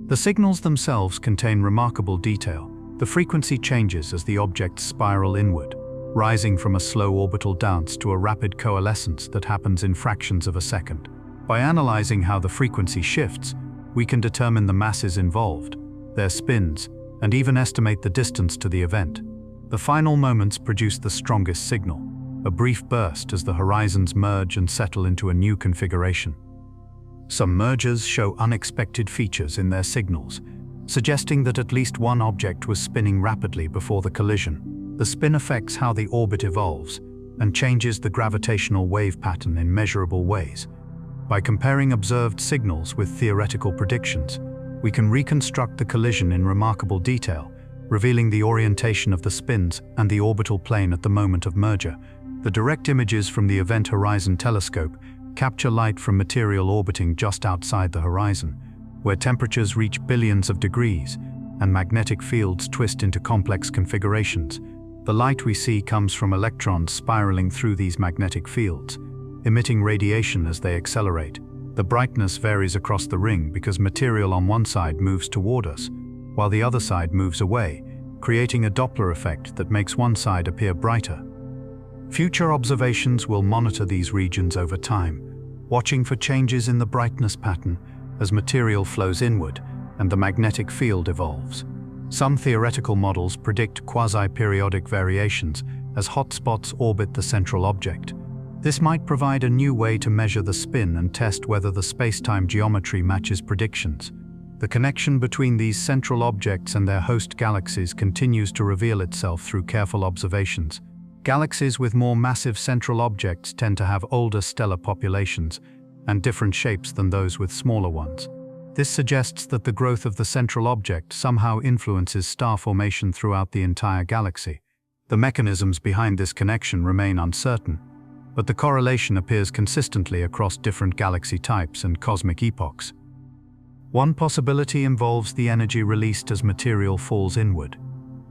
The signals themselves contain remarkable detail. The frequency changes as the objects spiral inward, rising from a slow orbital dance to a rapid coalescence that happens in fractions of a second. By analyzing how the frequency shifts, we can determine the masses involved, their spins, and even estimate the distance to the event. The final moments produce the strongest signal, a brief burst as the horizons merge and settle into a new configuration. Some mergers show unexpected features in their signals, suggesting that at least one object was spinning rapidly before the collision. The spin affects how the orbit evolves and changes the gravitational wave pattern in measurable ways. By comparing observed signals with theoretical predictions, we can reconstruct the collision in remarkable detail, revealing the orientation of the spins and the orbital plane at the moment of merger. The direct images from the Event Horizon Telescope capture light from material orbiting just outside the horizon, where temperatures reach billions of degrees and magnetic fields twist into complex configurations. The light we see comes from electrons spiraling through these magnetic fields, emitting radiation as they accelerate. The brightness varies across the ring because material on one side moves toward us, while the other side moves away, creating a Doppler effect that makes one side appear brighter. Future observations will monitor these regions over time, watching for changes in the brightness pattern as material flows inward and the magnetic field evolves. Some theoretical models predict quasi-periodic variations as hotspots orbit the central object. This might provide a new way to measure the spin and test whether the space-time geometry matches predictions. The connection between these central objects and their host galaxies continues to reveal itself through careful observations. Galaxies with more massive central objects tend to have older stellar populations and different shapes than those with smaller ones. This suggests that the growth of the central object somehow influences star formation throughout the entire galaxy. The mechanisms behind this connection remain uncertain, but the correlation appears consistently across different galaxy types and cosmic epochs. One possibility involves the energy released as material falls inward,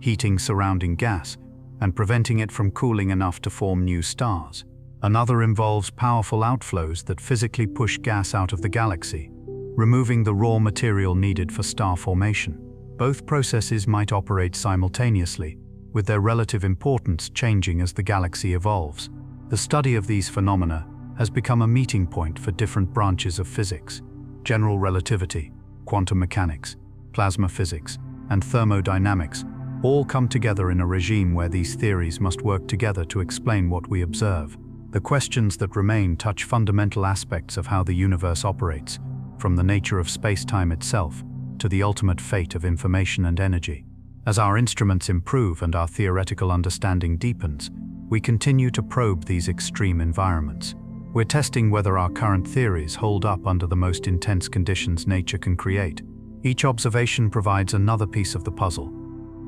heating surrounding gas and preventing it from cooling enough to form new stars. Another involves powerful outflows that physically push gas out of the galaxy, removing the raw material needed for star formation. Both processes might operate simultaneously, with their relative importance changing as the galaxy evolves. The study of these phenomena has become a meeting point for different branches of physics. General relativity, quantum mechanics, plasma physics, and thermodynamics all come together in a regime where these theories must work together to explain what we observe. The questions that remain touch fundamental aspects of how the universe operates, from the nature of space-time itself to the ultimate fate of information and energy. As our instruments improve and our theoretical understanding deepens, we continue to probe these extreme environments. We're testing whether our current theories hold up under the most intense conditions nature can create. Each observation provides another piece of the puzzle,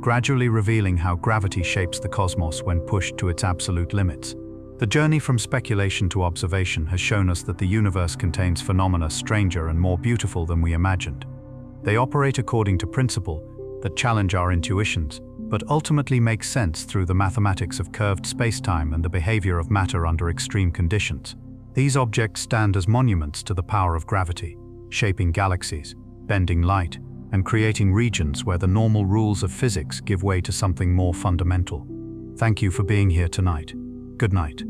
gradually revealing how gravity shapes the cosmos when pushed to its absolute limits. The journey from speculation to observation has shown us that the universe contains phenomena stranger and more beautiful than we imagined. They operate according to principle that challenge our intuitions, but ultimately make sense through the mathematics of curved spacetime and the behavior of matter under extreme conditions. These objects stand as monuments to the power of gravity, shaping galaxies, bending light, and creating regions where the normal rules of physics give way to something more fundamental. Thank you for being here tonight. Good night.